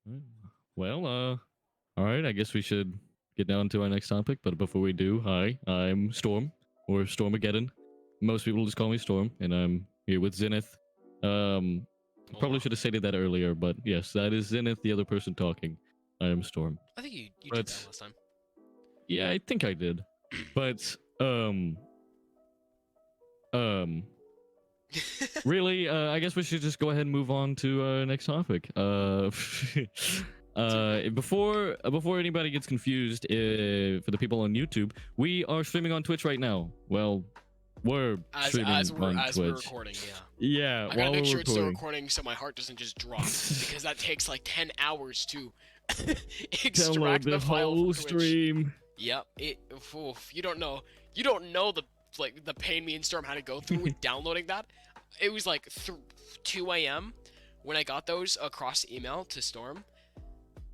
Mm. Well, all right. I guess we should get down to our next topic. But before we do, hi, I'm Storm or Stormageddon. Most people just call me Storm, and I'm here with Zenith. Probably should have stated that earlier, but yes, that is Zenith, the other person talking. I am Storm. I think you did But that last time. yeah, I think I did. But um, really, I guess we should just go ahead and move on to our next topic. Before anybody gets confused, for the people on YouTube, we are streaming on Twitch right now. Well, we're streaming on we're Twitch. recording, yeah. Yeah, I gotta while make we're sure it's still recording. recording so my heart doesn't just drop because that takes like 10 hours to Download extract the the file whole from Twitch. stream. Yep. You don't know the pain me and Storm had to go through with downloading that. It was like 2 a.m. when I got those across email to Storm.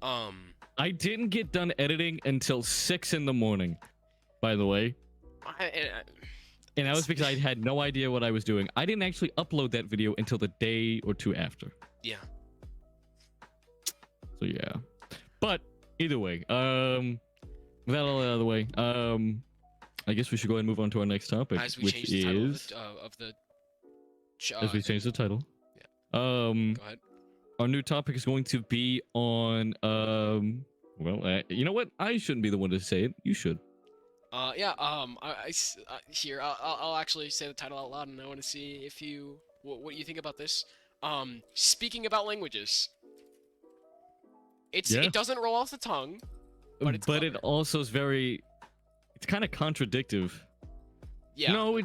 I didn't get done editing until 6 in the morning, by the way. And that was because I had no idea what I was doing. I didn't actually upload that video until the day or two after. Yeah. So yeah. But either way, with that all out of the way, I guess we should go ahead and move on to our next topic, As we which change the is title of the as we change the title. Yeah. Go ahead. Our new topic is going to be on well, you know what? I shouldn't be the one to say it. You should. Here, I'll actually say the title out loud, and I want to see if what you think about this. Speaking about languages. Yeah. It doesn't roll off the tongue, but it's it also is it's kind of contradictive. Yeah. No,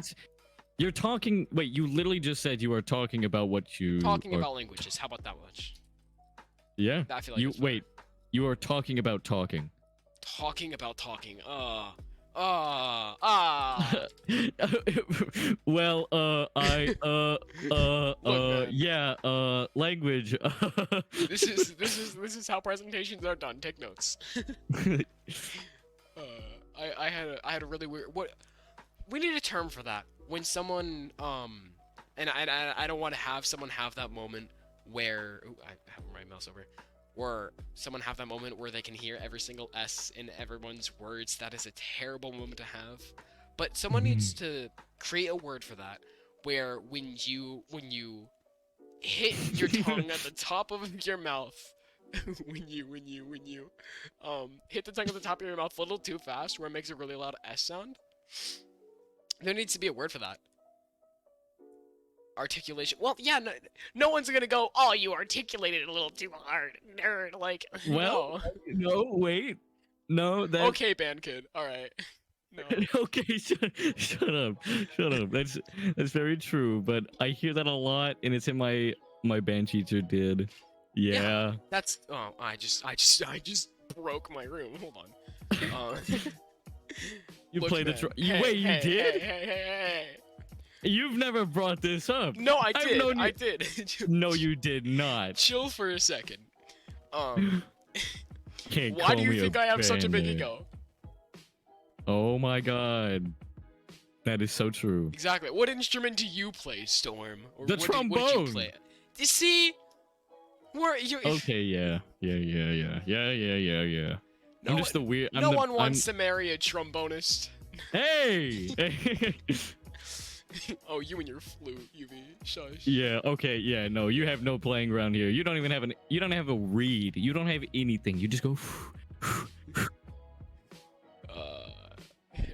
you're talking. Wait, you literally just said you are talking about what you talking about languages. How about that much? Yeah. I feel like wait. You are talking about talking. Talking about talking. Well, yeah, language. This is how presentations are done. Take notes. I had a really weird we need a term for that when someone and I don't want to have someone have that moment where I have my mouse over where someone have that moment where they can hear every single S in everyone's words. That is a terrible moment to have. But someone needs to create a word for that, where when you hit your tongue at the top of your mouth, when you hit the tongue at the top of your mouth a little too fast, where it makes a really loud S sound, there needs to be a word for that. Articulation. Well, yeah, no one's gonna go, oh, you articulated it a little too hard, nerd. Like, well, no, wait, no, that. Okay, band kid. All right. No. Okay, shut up. That's very true. But I hear that a lot, and it's in my band teacher did. Yeah. That's. Oh, I just broke my room. Hold on. You played the. Hey, wait, you did? Hey. You've never brought this up. No, I did. I did. No, you did not. Chill for a second. Can't why do you think I have such a big ego? Oh my god. That is so true. Exactly. What instrument do you play, Storm? Or the trombone. What did you play? You see? Okay, yeah. I'm just the weird. No one wants to marry a trombonist. Hey! Oh, you and your flute, UV. Shush. Yeah. Okay. Yeah. No, you have no playing around here. You don't even have You don't have a reed. You don't have anything. You just go.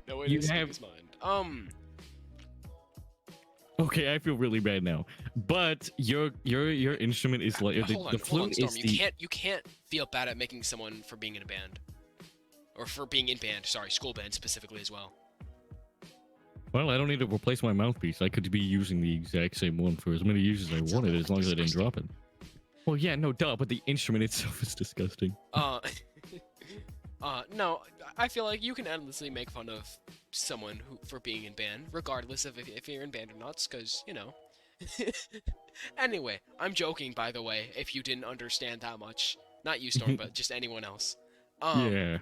No way to escape his mind. Okay, I feel really bad now. But your instrument is like the flute is the. You can't feel bad at making someone for being in a band, or for being in band. Sorry, school band specifically as well. Well, I don't need to replace my mouthpiece. I could be using the exact same one for as many uses as I wanted, as long as I didn't drop it. Well, yeah, no, duh, but the instrument itself is disgusting. No, I feel like you can endlessly make fun of someone for being in band, regardless of if you're in band or not, because, you know. Anyway, I'm joking, by the way, if you didn't understand that much. Not you, Storm, but just anyone else. Yeah.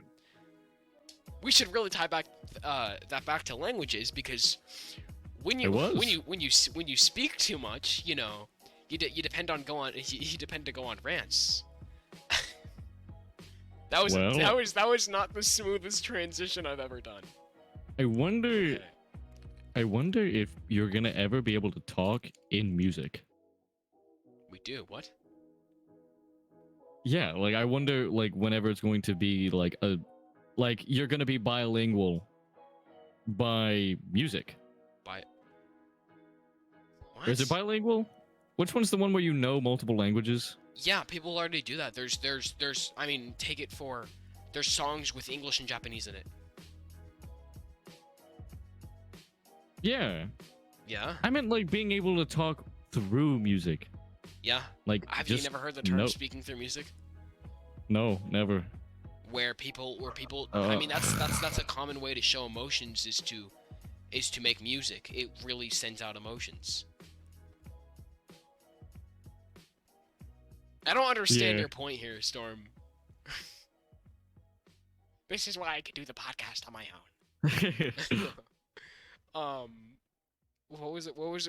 We should really tie back that back to languages, because when you speak too much, you know, you depend to go on rants. Well, that was not the smoothest transition I've ever done. I wonder. Okay. I wonder if you're gonna ever be able to talk in music. We do what? Yeah, like I wonder, like whenever it's going to be like you're gonna be bilingual by music. By Or is it what? bilingual? Which one's the one where you know multiple languages? Yeah, people already do that. There's. I mean, take it for. There's songs with English and Japanese in it. Yeah, Yeah. I meant like being able to talk through music. Yeah. Like, Have you just never heard the term no, speaking through music? no, never. Where people I mean that's a common way to show emotions is to make music. It really sends out emotions. I don't understand Yeah. your point here, Storm. This is why I could do the podcast on my own. What was it? What was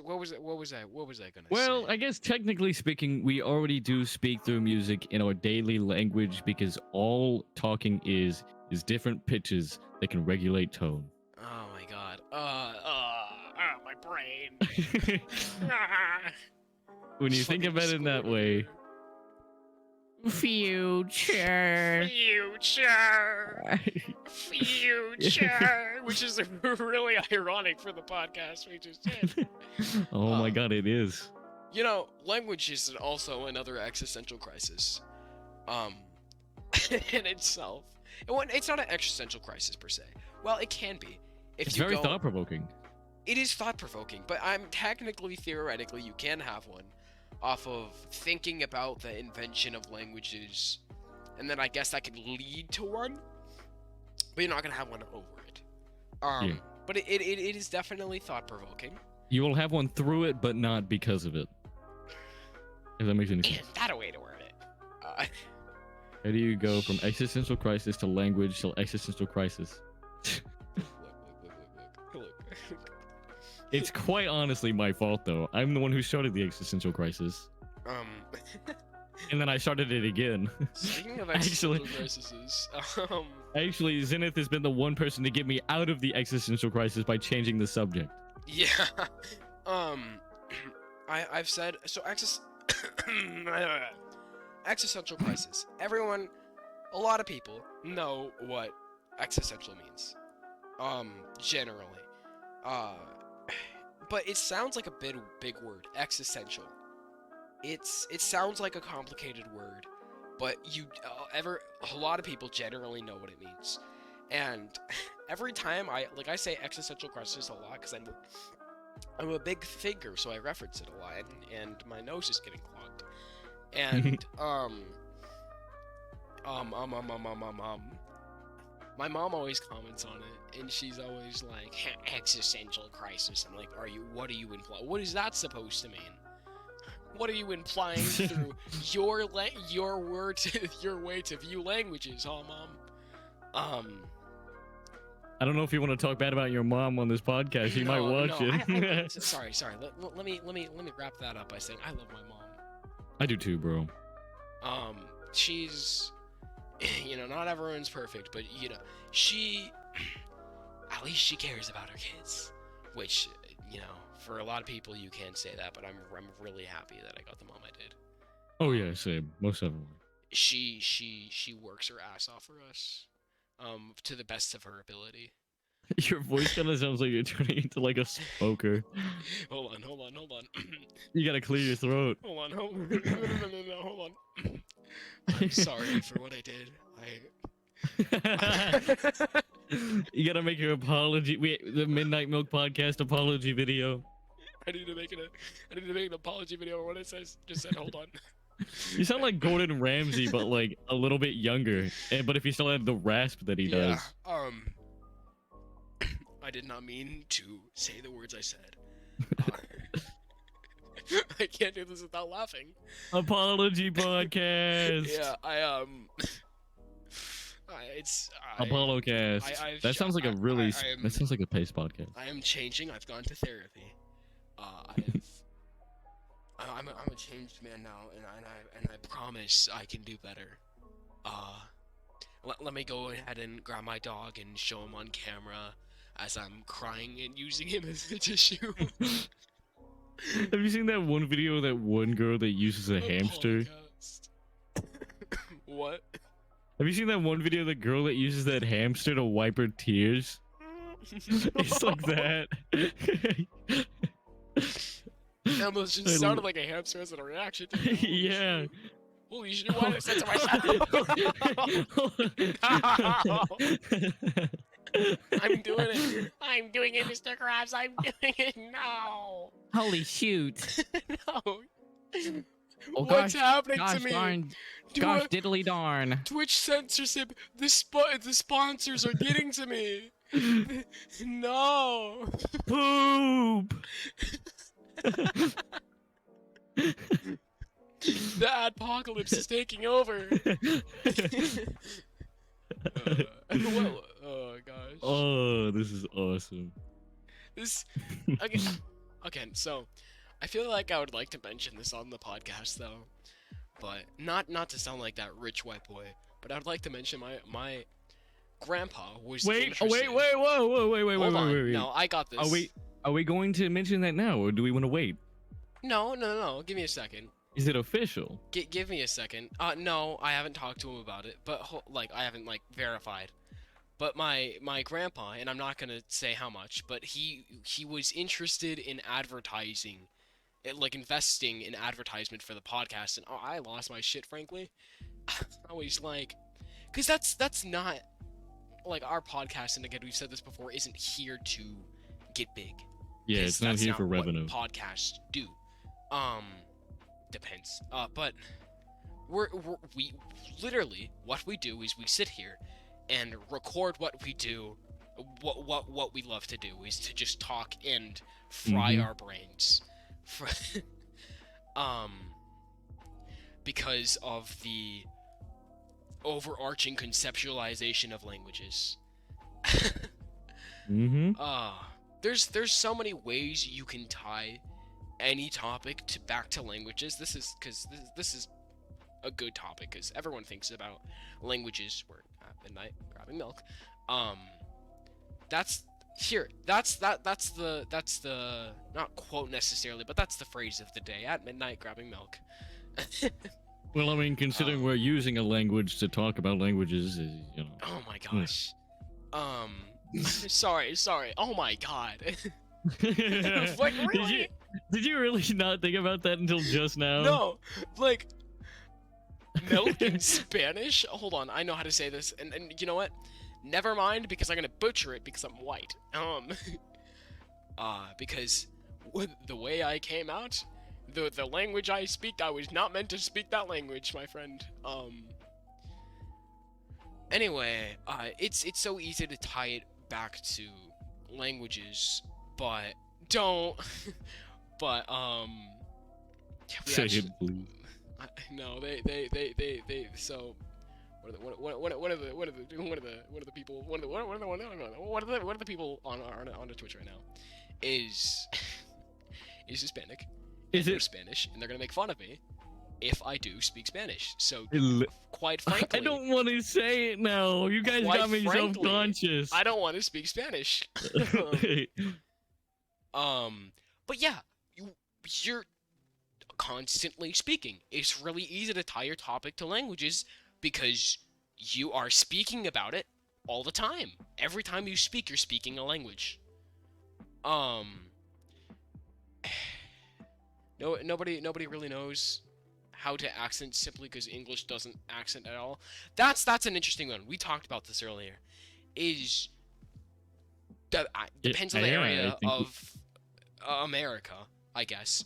I gonna Well, say? I guess technically speaking, we already do speak through music in our daily language because all talking is different pitches that can regulate tone. Oh my god. My brain. When you think Fucking about it in that way. Future. Future. Which is really ironic for the podcast we just did. Oh my god, it is. You know, language is also another existential crisis. In itself. It's not an existential crisis per se. Well, it can be. If It's you very go, thought-provoking. It is thought-provoking, but theoretically, you can have one off of thinking about the invention of languages, and then I guess that could lead to one, but you're not gonna have one over it. Yeah. But it is definitely thought-provoking. You will have one through it, but not because of it. If that makes any sense. And that a way to word it. How do you go from existential crisis to language to existential crisis? Look. It's quite honestly my fault, though. I'm the one who started the existential crisis. And then I started it again. Speaking of existential crises, Actually, Zenith has been the one person to get me out of the existential crisis by changing the subject. yeah, I've said so. Existential crisis. Everyone, a lot of people know what existential means. Generally, but it sounds like a big word. Existential. It sounds like a complicated word, but a lot of people generally know what it means. And every time I say existential crisis a lot because I'm a big thinker, so I reference it a lot, and my nose is getting clogged. And my mom always comments on it, and she's always like, existential crisis. I'm like, what are you implying? What is that supposed to mean? What are you implying through your way to view languages, huh, Mom? I don't know if you want to talk bad about your mom on this podcast. She might watch it. Sorry. Let me wrap that up by saying I love my mom. I do too, bro. She's, not everyone's perfect, but she, at least she cares about her kids, which, for a lot of people you can't say that, but I'm really happy that I got the mom I did. Oh yeah, same. Most definitely. She works her ass off for us, to the best of her ability. Your voice kind of sounds like you're turning into like a smoker. Hold on. You gotta clear your throat. Hold on. No, hold on. I'm sorry for what I did. You gotta make your apology. The Midnight Milk Podcast apology video. I need to make an apology video or what it says. Just said, hold on. You sound like Gordon Ramsay, but like a little bit younger. But if you still have the rasp that he does. I did not mean to say the words I said. I can't do this without laughing. Apology podcast. Yeah, Apollo cast. That sounds like that sounds like a pace podcast. I am changing. I've gone to therapy. I'm a changed man now, and I promise I can do better. let me go ahead and grab my dog and show him on camera as I'm crying and using him as a tissue. Have you seen that one video of that one girl that uses a hamster? Podcast. What? Have you seen that one video of the girl that uses that hamster to wipe her tears? It's like that. It almost just sounded like a hamster as a reaction to it. Yeah. Holy shit, why did I censor myself? I'm doing it. I'm doing it, Mr. Krabs. I'm doing it. No. Holy shoot. No. Oh, What's happening gosh to me? darn. Do Gosh I- diddly darn. Twitch censorship. The sponsors are getting to me. No. Poop. The apocalypse is taking over. Well, oh gosh. Oh, this is awesome. This again. So, I feel like I would like to mention this on the podcast though, but not to sound like that rich white boy. But I would like to mention my grandpa was interested. Wait, wait. Hold on. No, I got this. Are we going to mention that now, or do we want to wait? No. Give me a second. Is it official? Give me a second. No, I haven't talked to him about it, but I haven't verified. But my grandpa, and I'm not gonna say how much, but he was interested in advertising, investing in advertisement for the podcast, and I lost my shit, frankly. I was like, cause that's not our podcast, and again we've said this before, isn't here to get big. Yeah, it's not here for revenue. What podcasts do. Depends. But we literally, what we do is we sit here and record what we do. What we love to do is to just talk and fry our brains. Because of the overarching conceptualization of languages. There's so many ways you can tie any topic back to languages. This is a good topic because everyone thinks about languages. We're at midnight grabbing milk. That's the not quote necessarily, but that's the phrase of the day, at midnight grabbing milk. Well, I mean, considering we're using a language to talk about languages, you know. Oh my gosh. Sorry. Oh my god. Really? Did you really not think about that until just now? No, milk in Spanish? Hold on, I know how to say this, and you know what? Never mind, because I'm gonna butcher it because I'm white. Because the way I came out, the language I speak, I was not meant to speak that language, my friend. Anyway, it's so easy to tie it back to languages, but don't. But say it, please. No, they so what are the people on the Twitch right now is Hispanic. Is it Spanish? And they're gonna make fun of me if I do speak Spanish. So quite frankly, I don't want to say it now. You guys got me self-conscious. I don't want to speak Spanish. But yeah, you're constantly speaking. It's really easy to tie your topic to languages because you are speaking about it all the time. Every time you speak, you're speaking a language. Nobody really knows how to accent simply because English doesn't accent at all. That's an interesting one. We talked about this earlier. Depends on the area of America, I guess.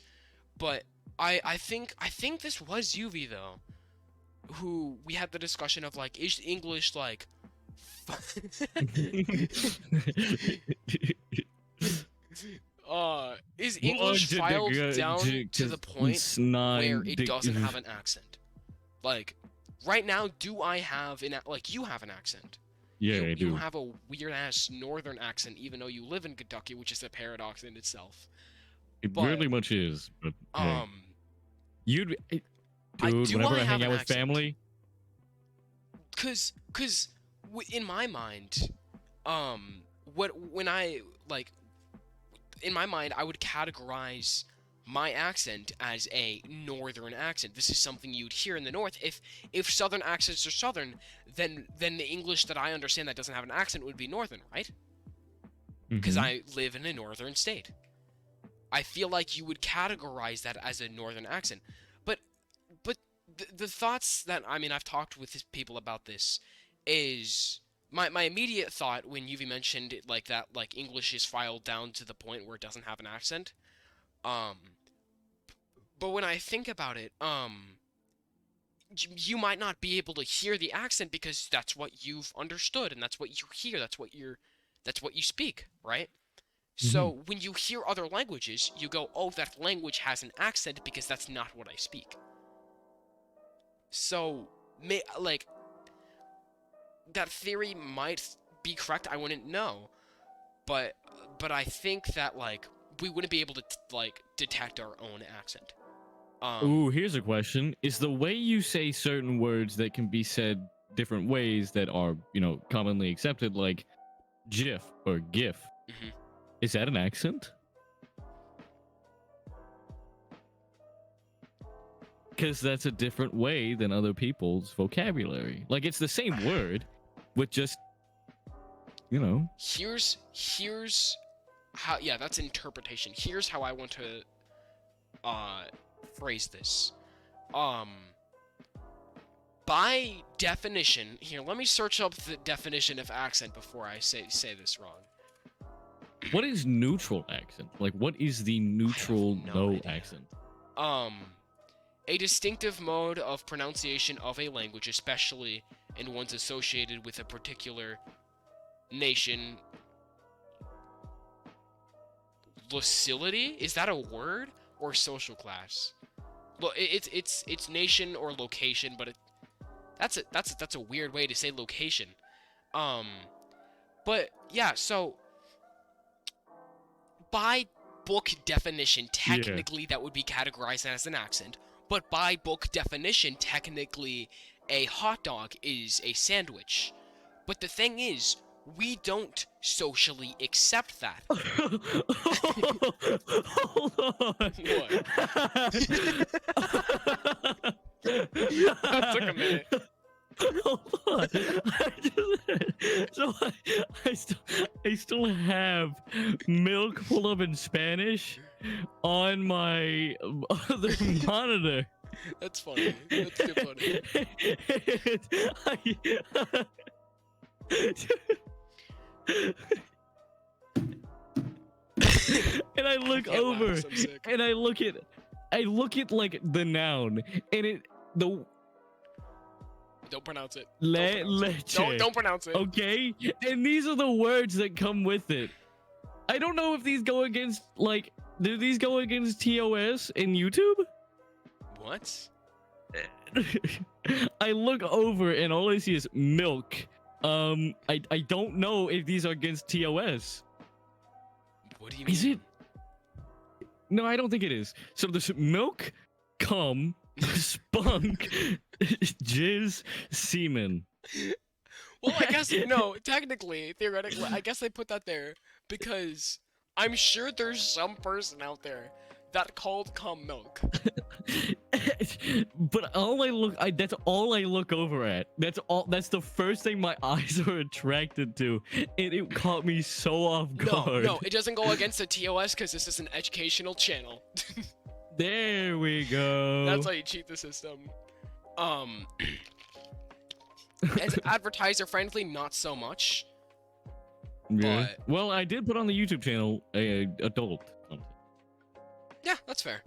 But I think this was UV though, who we had the discussion of is English is English filed down to the point where it doesn't have an accent? Right now, do I have you have an accent? Yeah, I do. You have a weird ass northern accent, even though you live in Kentucky, which is a paradox in itself. It really much is. But dude, whenever I hang out with family, cause in my mind, when I like in my mind, I would categorize my accent as a northern accent. This is something you'd hear in the north. If southern accents are southern, then the English that I understand that doesn't have an accent would be northern, right? Because I live in a northern state. I feel like you would categorize that as a northern accent. But the thoughts that, I mean, I've talked with people about this is my immediate thought when Yuvi mentioned it like that, like English is filed down to the point where it doesn't have an accent. But when I think about it, you might not be able to hear the accent because that's what you've understood and that's what you hear, that's what you speak, right? So when you hear other languages, you go, oh, that language has an accent because that's not what I speak. So, like, that theory might be correct, I wouldn't know. But I think that, like, we wouldn't be able to, like, detect our own accent. Ooh, here's a question. Is the way you say certain words that can be said different ways that are, commonly accepted, like GIF or GIF, is that an accent? Because that's a different way than other people's vocabulary. Like, it's the same word with just, Here's how, yeah, that's interpretation. Here's how I want to phrase this. By definition, here, let me search up the definition of accent before I say this wrong. What is neutral accent? Like, what is the neutral no accent? A distinctive mode of pronunciation of a language, especially in ones associated with a particular nation. Locality? Is that a word? Or social class? Well, it's nation or location, but that's a weird way to say location. But yeah, so by book definition, technically that would be categorized as an accent, but by book definition, technically a hot dog is a sandwich. But the thing is, we don't socially accept that. Hold on. What? That took a minute. Hold on. I still have milk pulled up in Spanish on my other monitor. That's funny. That's too funny. And I look over and I look at like the noun and don't pronounce it. Leche. Don't pronounce it. Okay? And these are the words that come with it. I don't know if these go against, like, do these go against TOS and YouTube? What? I look over and all I see is milk. I don't know if these are against TOS. What do you mean? Is it? No, I don't think it is. So there's milk, cum, spunk, jizz, semen. Well, I guess, no, technically, theoretically, I guess they put that there because I'm sure there's some person out there that called cum milk. But that's all I look over at. That's the first thing my eyes are attracted to. And it caught me so off guard. No, it doesn't go against the TOS because this is an educational channel. There we go. That's how you cheat the system. As advertiser friendly, not so much. Yeah. But... well, I did put on the YouTube channel adult content. Yeah, that's fair.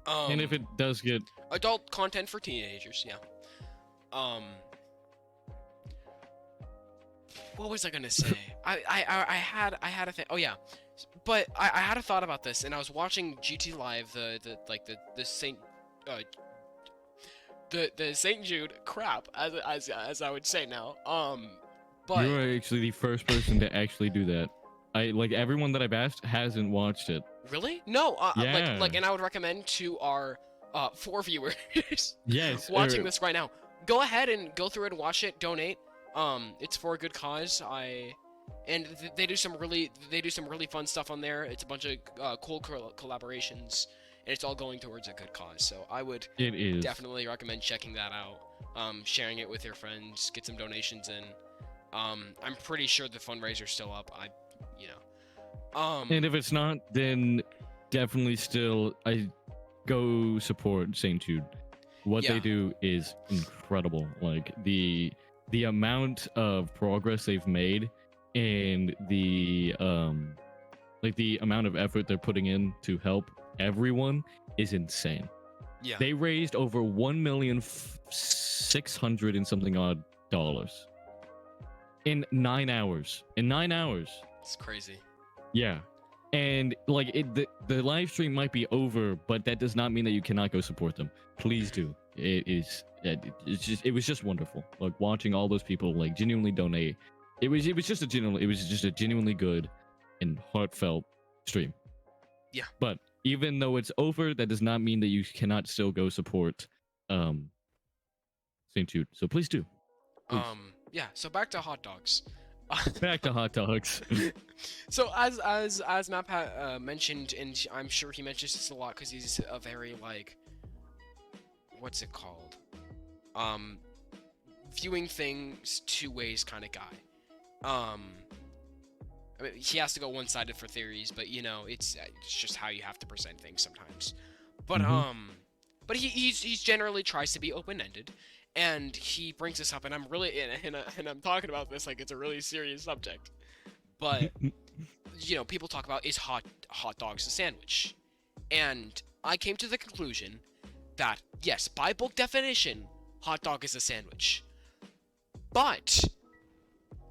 And if it does get adult content for teenagers, yeah. What was I gonna say? I had a thing. Oh yeah, but I had a thought about this, and I was watching GT Live, the St. Jude crap, as I would say now. But you are actually the first person to actually do that. Everyone that I've asked hasn't watched it. Really? No. Yeah. And I would recommend to our 4 viewers yes watching this right now. go ahead and go through it and watch it. Donate. It's for a good cause. They do some really fun stuff on there. It's a bunch of cool collaborations, and it's all going towards a good cause. So I would It is. definitely recommend checking that out. Sharing it with your friends, get some donations in. I'm pretty sure the fundraiser's still up. You know. And if it's not, then definitely still I go support St. Jude. What Yeah. they do is incredible. Like the amount of progress they've made and the amount of effort they're putting in to help everyone is insane. Yeah. They raised over 1,600,000 and something odd dollars in 9 hours. In 9 hours. It's crazy. Yeah. And like the live stream might be over, but that does not mean that you cannot go support them. Please do. It was just wonderful. Like watching all those people like genuinely donate. It was just a genuinely good and heartfelt stream. Yeah. But even though it's over, that does not mean that you cannot still go support St. Jude. So please do. Please. Yeah, so back to hot dogs. Back to hot dogs. So as Map mentioned, and I'm sure he mentions this a lot because he's a very like, what's it called? Viewing things two ways kind of guy. I mean, he has to go one-sided for theories, but you know, it's just how you have to present things sometimes. But but he's generally tries to be open-ended, and he brings this up, and I'm really and I'm talking about this like it's a really serious subject. But you know, people talk about is hot dogs a sandwich, and I came to the conclusion that yes, by book definition, hot dog is a sandwich. But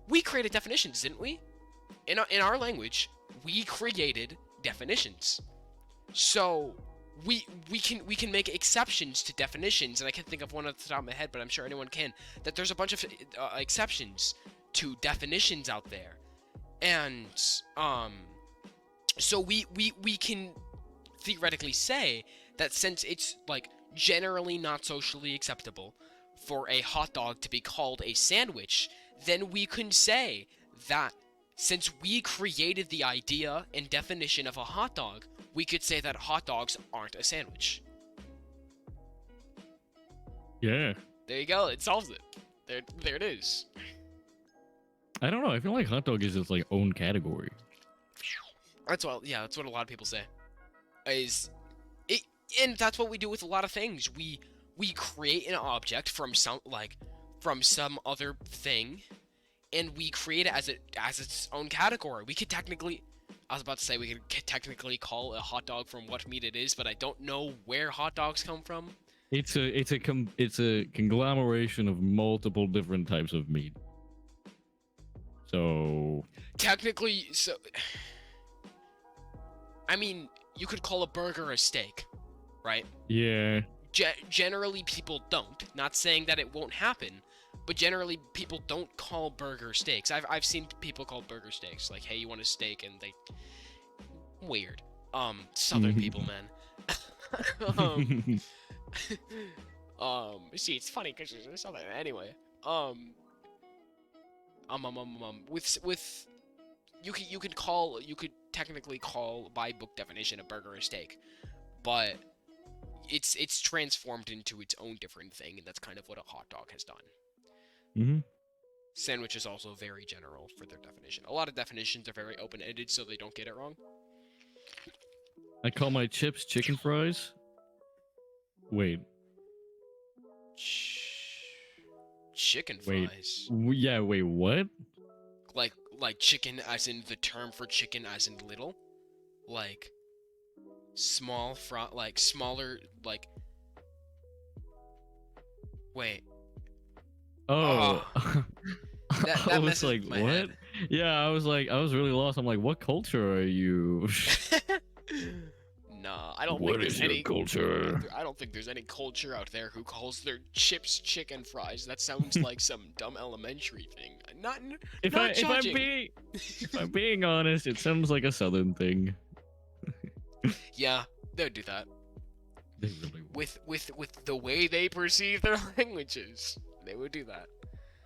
we created definitions, didn't we? In our language, we created definitions. So we can make exceptions to definitions, and I can't think of one off the top of my head, but I'm sure anyone can. That there's a bunch of exceptions to definitions out there, and so we can theoretically say that since it's like generally not socially acceptable for a hot dog to be called a sandwich, then we can say that since we created the idea and definition of a hot dog, we could say that hot dogs aren't a sandwich. Yeah. There you go. It solves it. There it is. I don't know. I feel like hot dog is its like own category. That's what a lot of people say. And that's what we do with a lot of things. We create an object from some other thing, and we create it as its own category. We could technically, I was about to say we could technically call a hot dog from what meat it is, but I don't know where hot dogs come from. It's a conglomeration of multiple different types of meat. So technically, I mean, you could call a burger a steak, right? Yeah. Generally, people don't. Not saying that it won't happen, but generally, people don't call burger steaks. I've seen people call burger steaks like, "Hey, you want a steak?" And they weird. Southern people, man. See, it's funny because there's something anyway. With you could technically call by book definition a burger a steak, but it's transformed into its own different thing, and that's kind of what a hot dog has done. Sandwich is also very general for their definition. A lot of definitions are very open-ended, so they don't get it wrong. I call my chips chicken fries. Wait. Chicken fries. Yeah, wait, what? Like chicken as in the term for chicken as in little? Like small smaller wait. Oh. That I was like, my what? head. Yeah, I was really lost. I'm like, what culture are you? Nah, I don't What think is there's your any culture? I don't think there's any culture out there who calls their chips chicken fries. That sounds like some dumb elementary thing. If I'm being honest, it sounds like a southern thing. Yeah, they would do that. They really would. With the way they perceive their languages. They would do that.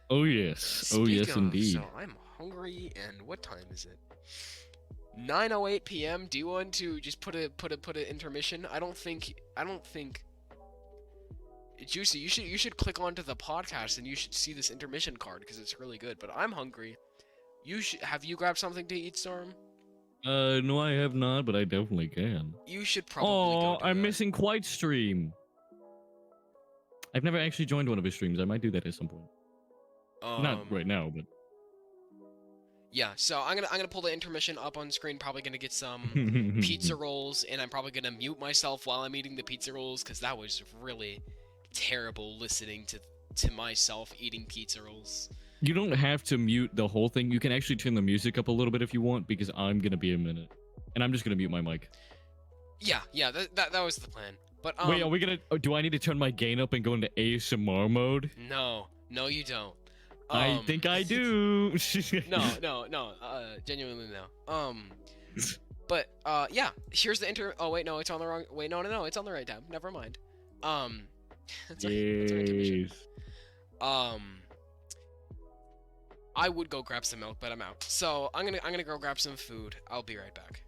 Oh yes. Oh Speaking yes, of, indeed. so I'm hungry, and what time is it? 9:08 p.m. Do you want to just put a intermission? I don't think Juicy, you should click onto the podcast and you should see this intermission card because it's really good. But I'm hungry. Have you grabbed something to eat, Storm? No, I have not, but I definitely can. You should probably go Oh, do I'm that. missing Quite stream. I've never actually joined one of his streams. I might do that at some point. Not right now, but Yeah, so I'm gonna pull the intermission up on screen. Probably gonna get some pizza rolls, and I'm probably gonna mute myself while I'm eating the pizza rolls because that was really terrible listening to myself eating pizza rolls. You don't have to mute the whole thing. You can actually turn the music up a little bit if you want, because I'm gonna be a minute, and I'm just gonna mute my mic. Yeah, that was the plan. But Wait, are we gonna? Do I need to turn my gain up and go into ASMR mode? No, you don't. I think I do. No, genuinely no. But yeah, here's the Oh wait, no, it's on the wrong. Wait, no, it's on the right tab. Never mind. That's right. That's our intermission. Yes. I would go grab some milk, but I'm out. So I'm gonna go grab some food. I'll be right back.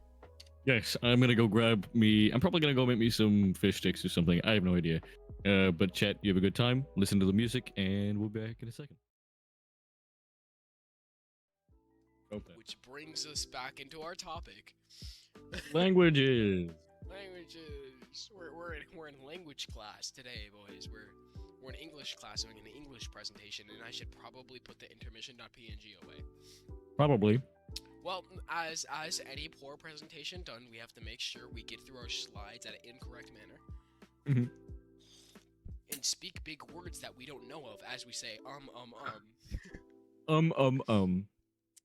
Yes, I'm gonna go grab me. I'm probably gonna go make me some fish sticks or something. I have no idea. But chat, you have a good time. Listen to the music, and we'll be back in a second. Okay. Which brings us back into our topic. Languages. Languages. We're in language class today, boys. We're in English class doing an English presentation, and I should probably put the intermission.png away. Probably. Well, as any poor presentation done, we have to make sure we get through our slides at an incorrect manner. Mhm. And speak big words that we don't know of as we say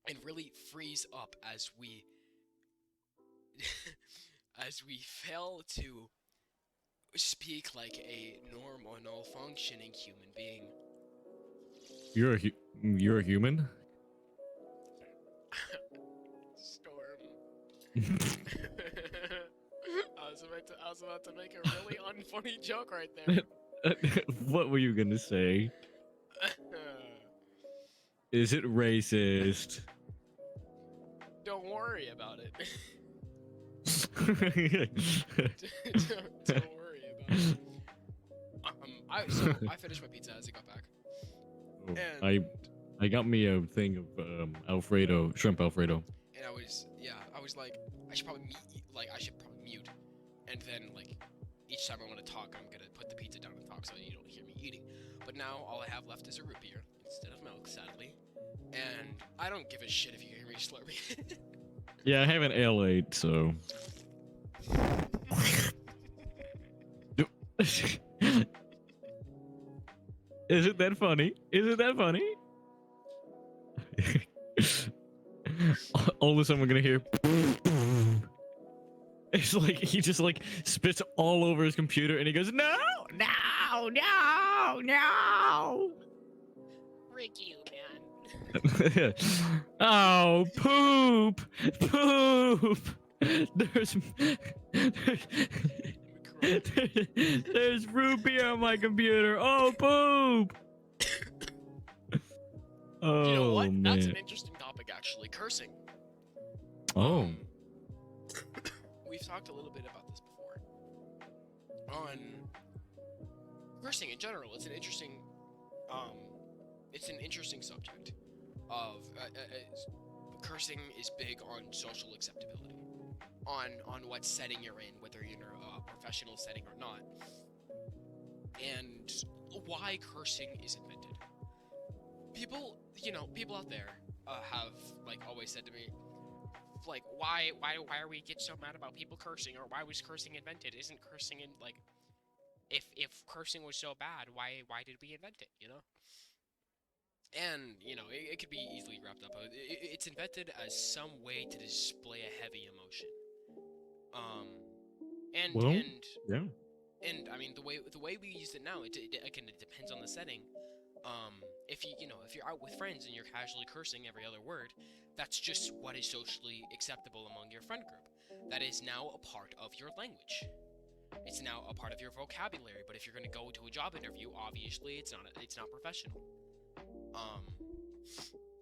and really freeze up as we as we fail to speak like a normal functioning human being. You're a human. Storm. I was about to make a really unfunny joke right there. What were you gonna say? Is it racist? Don't worry about it. Don't worry about it. I finished my pizza as I got back. Oh, And I got me a thing of Alfredo, shrimp Alfredo. and I was like, I should probably mute, and then like each time I want to talk, I'm gonna put the pizza down and talk so you don't hear me eating. But now all I have left is a root beer instead of milk, sadly. And I don't give a shit if you hear me slurping. Yeah, I have an L8, so. Isn't that funny? Isn't that funny? All of a sudden, we're gonna hear. It's like he just like spits all over his computer, and he goes, "No, no, no, no!" Frick you, man. Oh, poop, poop. There's root beer on my computer. Oh, poop. Oh, You know what? man. That's an interesting topic, actually. Cursing. Oh. We've talked a little bit about this before. On cursing in general, it's an interesting subject. Of cursing is big on social acceptability, on what setting you're in, whether you're in a professional setting or not, and why cursing is invented. People out there have like always said to me, like, why are we get so mad about people cursing, or why was cursing invented? Isn't cursing in like, if cursing was so bad, why did we invent it? You know. And, it could be easily wrapped up. It's invented as some way to display a heavy emotion. Yeah. And I mean, the way we use it now, again, it depends on the setting. If you're out with friends and you're casually cursing every other word, that's just what is socially acceptable among your friend group. That is now a part of your language. It's now a part of your vocabulary. But if you're gonna go to a job interview, obviously it's not professional. Um,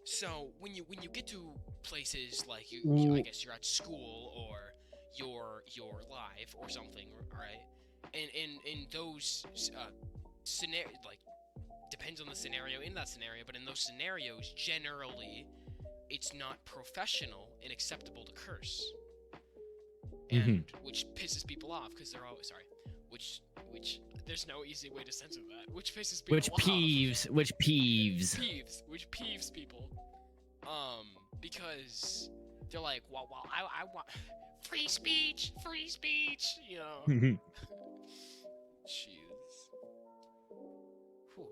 so when you get to places like I guess you're at school or you're live or something, right? And in those scenario, like, depends on the scenario in that scenario, but in those scenarios, generally, it's not professional and acceptable to curse, and which pisses people off because they're always sorry. Which there's no easy way to censor that. Which pisses people off. Which peeves. Which peeves people. Because they're like, well, I want free speech, you know. Jeez. Whew.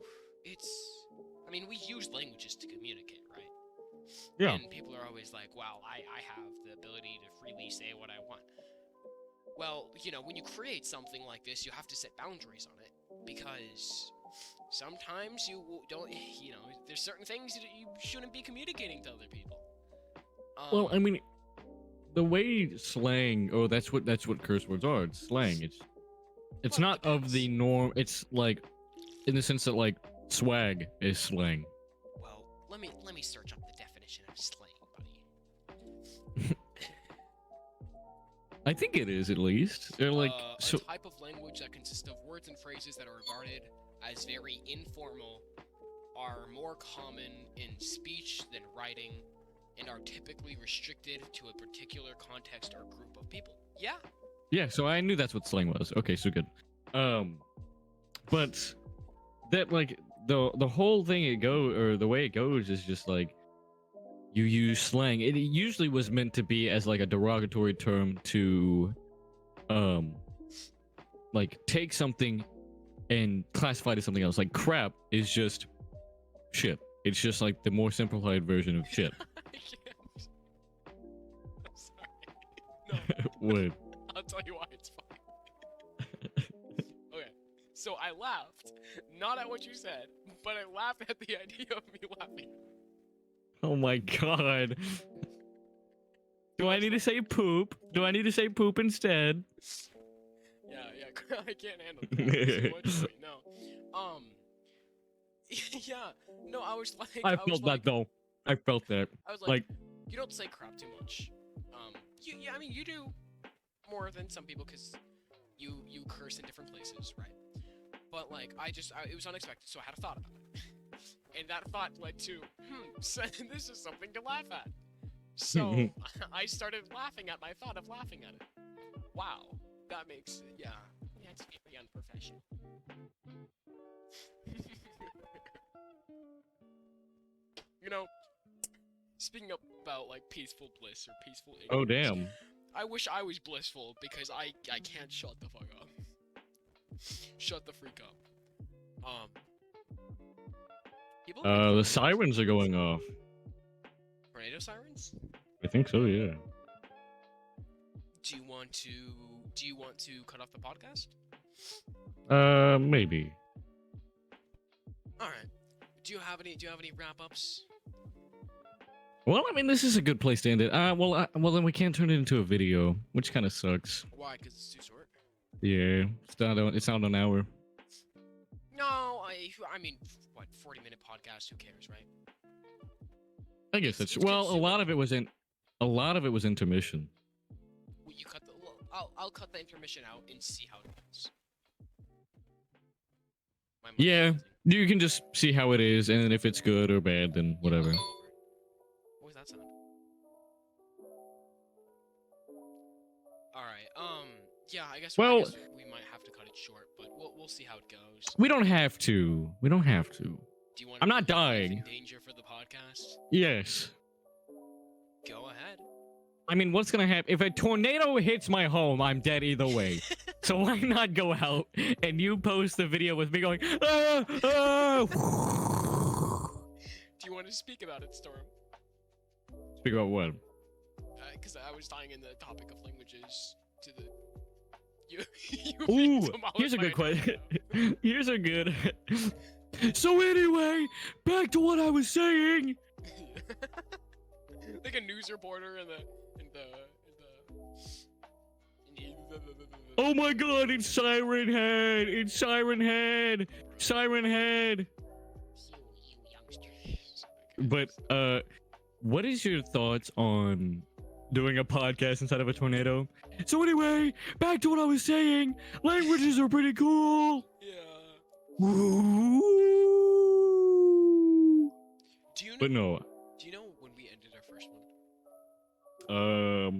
I mean, we use languages to communicate, right? Yeah. And people are always like, well, I have the ability to freely say what I want. Well, you know, when you create something like this, you have to set boundaries on it, because sometimes you don't, you know, there's certain things that you shouldn't be communicating to other people. Well, I mean, the way slang, that's what curse words are. It's slang. It's not of the norm. It's like, in the sense that, like, swag is slang. Well, let me search up the definition of slang, buddy. I think it is, at least. They're like a type of language that consists of words and phrases that are regarded as very informal, are more common in speech than writing, and are typically restricted to a particular context or group of people. Yeah. Yeah, so I knew that's what slang was. Okay, so good. But that, like, the whole thing the way it goes is just like, you use slang. It usually was meant to be as like a derogatory term to like take something and classify it as something else. Like crap is just shit. It's just like the more simplified version of shit. I'm sorry. No. What? I'll tell you why it's funny. Okay, so I laughed, not at what you said, but I laughed at the idea of me laughing. Oh my god. Do I need to say poop? Do I need to say poop instead? Yeah, I can't handle that. No. Yeah, no, I was like... I felt that, though. I felt that. I was like, you don't say crap too much. Yeah, I mean, you do more than some people, because you curse in different places, right? But, like, it was unexpected, so I had a thought about it. And that thought led to, so this is something to laugh at. So, I started laughing at my thought of laughing at it. Wow. That makes it, yeah. That's very unprofessional. You know, speaking about, like, peaceful bliss or peaceful ignorance. Oh, damn. I wish I was blissful, because I can't shut the fuck up. Shut the freak up. The sirens are going off. Tornado sirens? I think so, yeah. Do you want to cut off the podcast? Maybe. All right. Do you have any wrap ups? Well, I mean, this is a good place to end it. Well, then we can't turn it into a video, which kind of sucks. Why? Because it's too short. Yeah, it's not an hour. No, I mean, what, 40-minute podcast? Who cares, right? I guess that's well. A lot of it was intermission. Well, you cut the. I'll cut the intermission out and see how it goes. Yeah, you can just see how it is, and then if it's good or bad, then whatever. What was that sound? All right. Yeah, I guess we might have to cut it short, but we'll see how it goes. We don't have to. We don't have to. Do you want? I'm not dying. Danger for the podcast? Yes. Go ahead. I mean, what's gonna happen if a tornado hits my home? I'm dead either way. So why not go out and you post the video with me going, ah, ah. Do you want to speak about it, Storm? Speak about what? Because I was tying in the topic of languages to the. Ooh, here's a good question. Here's a good. So anyway, back to what I was saying. Like a news reporter in Oh my god, it's Siren Head! It's Siren Head! Siren Head! You youngsters. But what is your thoughts on doing a podcast inside of a tornado? So anyway, back to what I was saying. Languages are pretty cool. Yeah. Woo. But no, Do you know when we ended our first one?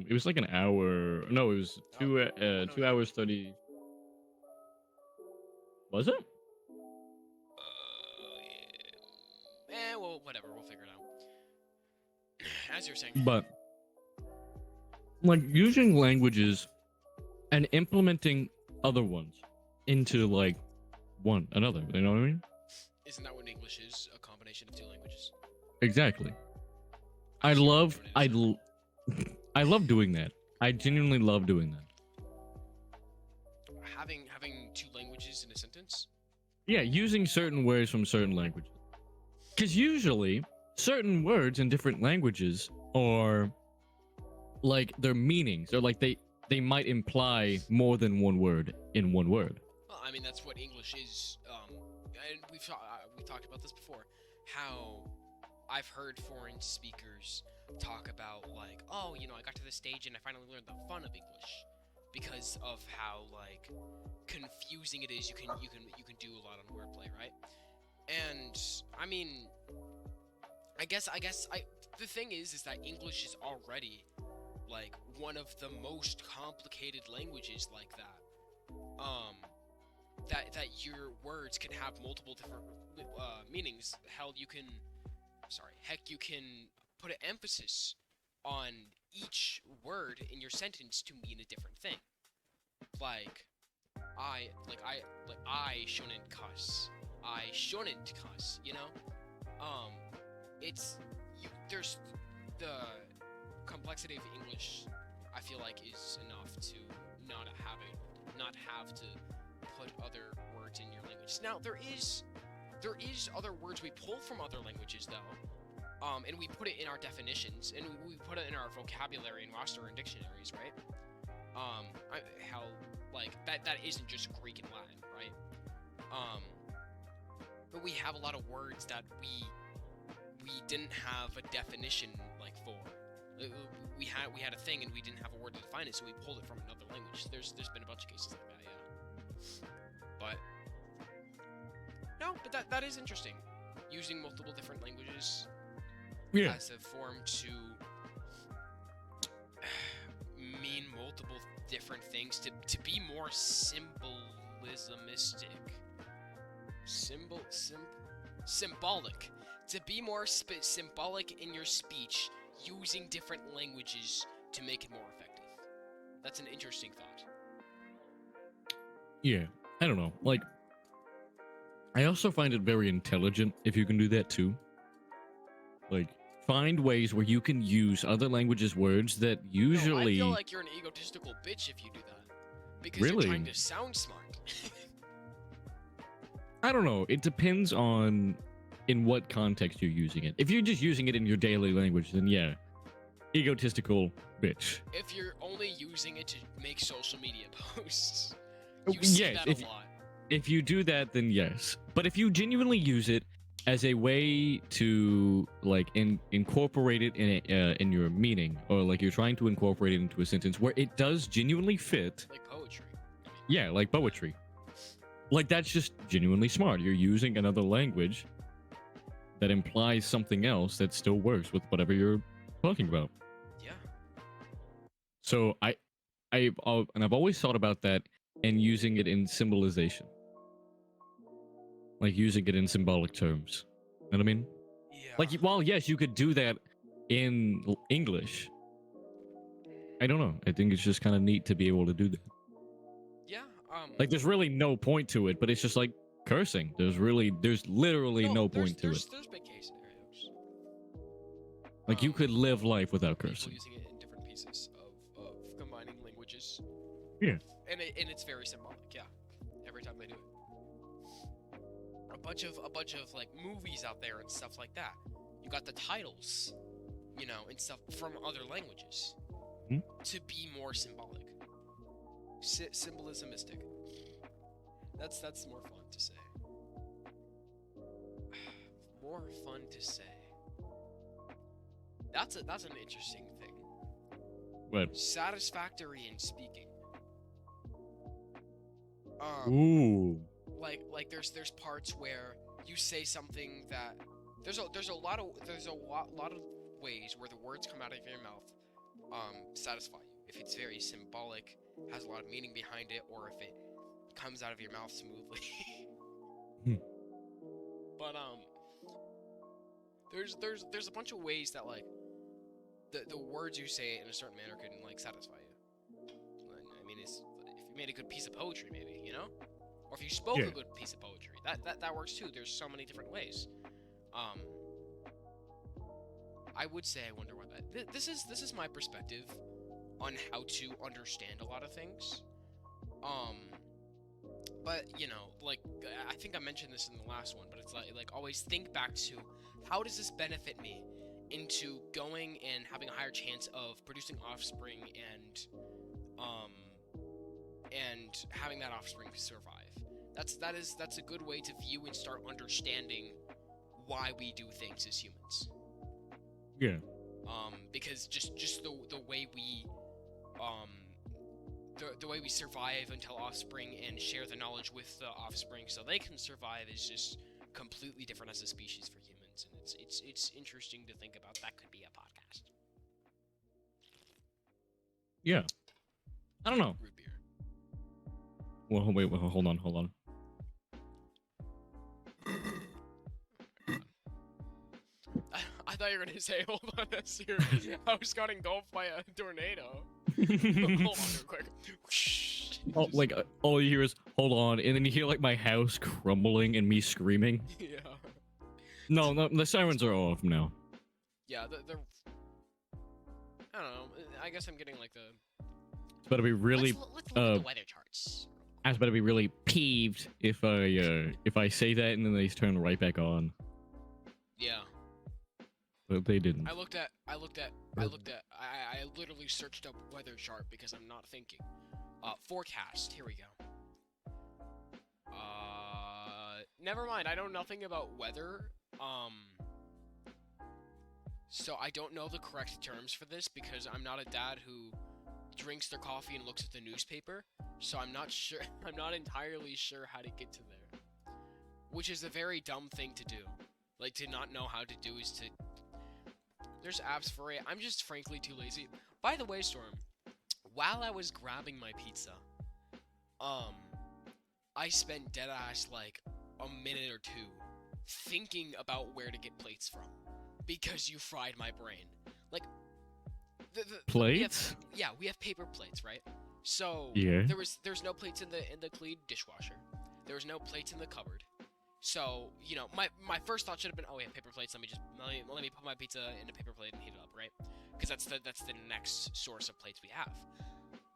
it was like an hour. No, it was No. 2 hours 30. Was it? Well, whatever. We'll figure it out. As you're saying. But like using languages and implementing other ones into like one another. You know what I mean? Isn't that what English is? A combination of two languages. Exactly. I love doing that. I genuinely love doing that. Having two languages in a sentence? Yeah, using certain words from certain languages. Because usually, certain words in different languages are like their meanings, or like they might imply more than one word in one word. Well, I mean that's what English is. And we talked about this before. How I've heard foreign speakers talk about like, oh, you know, I got to this stage and I finally learned the fun of English because of how like confusing it is. You can do a lot on wordplay, right? And I mean, I guess the thing is that English is already like one of the most complicated languages like that. That your words can have multiple different meanings. Heck, you can put an emphasis on each word in your sentence to mean a different thing. I shouldn't cuss. I shouldn't cuss, you know? There's the complexity of English, I feel like, is enough to not have to put other words in your language. Now, there is other words we pull from other languages, though. And we put it in our definitions, and we put it in our vocabulary and roster and dictionaries, right? That isn't just Greek and Latin, right? But we have a lot of words that we didn't have a definition like for. We had a thing and we didn't have a word to define it, so we pulled it from another language. There's been a bunch of cases like that, yeah. But that is interesting. Using multiple different languages as a form to mean multiple different things, to be more symbolic, to be more symbolic in your speech, using different languages to make it more effective. That's an interesting thought. Yeah, I don't know. Like, I also find it very intelligent if you can do that too. Like, find ways where you can use other languages' words that usually... No, I feel like you're an egotistical bitch if you do that. Because really? You're trying to sound smart. I don't know. It depends on in what context you're using it. If you're just using it in your daily language, then yeah, egotistical bitch. If you're only using it to make social media posts, yes, that a lot. If you do that, then yes. But if you genuinely use it as a way to like incorporate it in your meaning, or like you're trying to incorporate it into a sentence where it does genuinely fit, like poetry. Yeah, like poetry. Like, that's just genuinely smart. You're using another language that implies something else that still works with whatever you're talking about. Yeah. So I've always thought about that and using it in symbolization. Like using it in symbolic terms. You know what I mean? Yeah. Like, while yes, you could do that in English, I don't know. I think it's just kind of neat to be able to do that. Yeah. Like, there's really no point to it, but it's just like cursing. There's literally no point to it. There's big case scenarios. Like, you could live life without People cursing. using it in different pieces of combining languages. Yeah. And it's very symbolic. Yeah. Every time they do it. A bunch of like movies out there and stuff like that. You got the titles, you know, and stuff from other languages to be more symbolic. Symbolismistic. That's more fun to say. More fun to say. That's an interesting thing. What? Satisfactory in speaking. Ooh. Like there's parts where you say something that there's a lot of ways where the words come out of your mouth satisfy you. If it's very symbolic, has a lot of meaning behind it, or if it comes out of your mouth smoothly. But there's a bunch of ways that like the words you say in a certain manner can like satisfy you. I mean, it's if you made a good piece of poetry, maybe, you know, or if you spoke a good piece of poetry, that works too. There's so many different ways. I would say I wonder why that. This is my perspective on how to understand a lot of things. But you know, like I think I mentioned this in the last one, but it's like always think back to how does this benefit me into going and having a higher chance of producing offspring and having that offspring survive. That's a good way to view and start understanding why we do things as humans. Yeah. Because just the way we the way we survive until offspring and share the knowledge with the offspring so they can survive is just completely different as a species for humans, and it's interesting to think about. That could be a podcast. Yeah. I don't know. Root beer. Well, wait, hold on. I thought you were gonna say, hold on, that's your house got engulfed by a tornado. Hold on real quick. Oh, like all you hear is hold on, and then you hear like my house crumbling and me screaming. Yeah. No, the sirens are off now. Yeah, they're. I don't know. I guess I'm getting like the. It's better be really. Let's look at the weather charts. I was better be really peeved if I say that and then they turn right back on. Yeah. But they didn't. I literally searched up weather chart because I'm not thinking. Forecast. Here we go. Never mind. I know nothing about weather. So I don't know the correct terms for this because I'm not a dad who drinks their coffee and looks at the newspaper. So I'm not sure. I'm not entirely sure how to get to there. Which is a very dumb thing to do. Like, to not know how to do is to... There's apps for it. I'm just frankly too lazy. By the way, Storm, while I was grabbing my pizza, I spent deadass like a minute or two thinking about where to get plates from because you fried my brain. Like, plates? We have paper plates, right? So yeah, there's no plates in the clean dishwasher. There was no plates in the cupboard. So, you know, my first thought should have been, oh, we have paper plates. Let me put my pizza in a paper plate and heat it up, right? Because that's the next source of plates we have.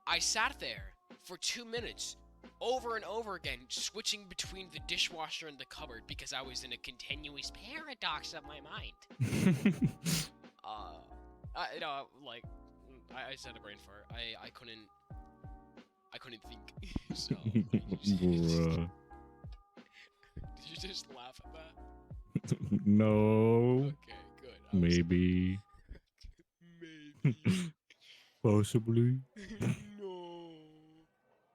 I sat there for 2 minutes, over and over again, switching between the dishwasher and the cupboard because I was in a continuous paradox of my mind. I said a brain fart. I couldn't think. So. Bruh. Did you just laugh at that? No. Okay, good. Maybe. Maybe. Possibly. No.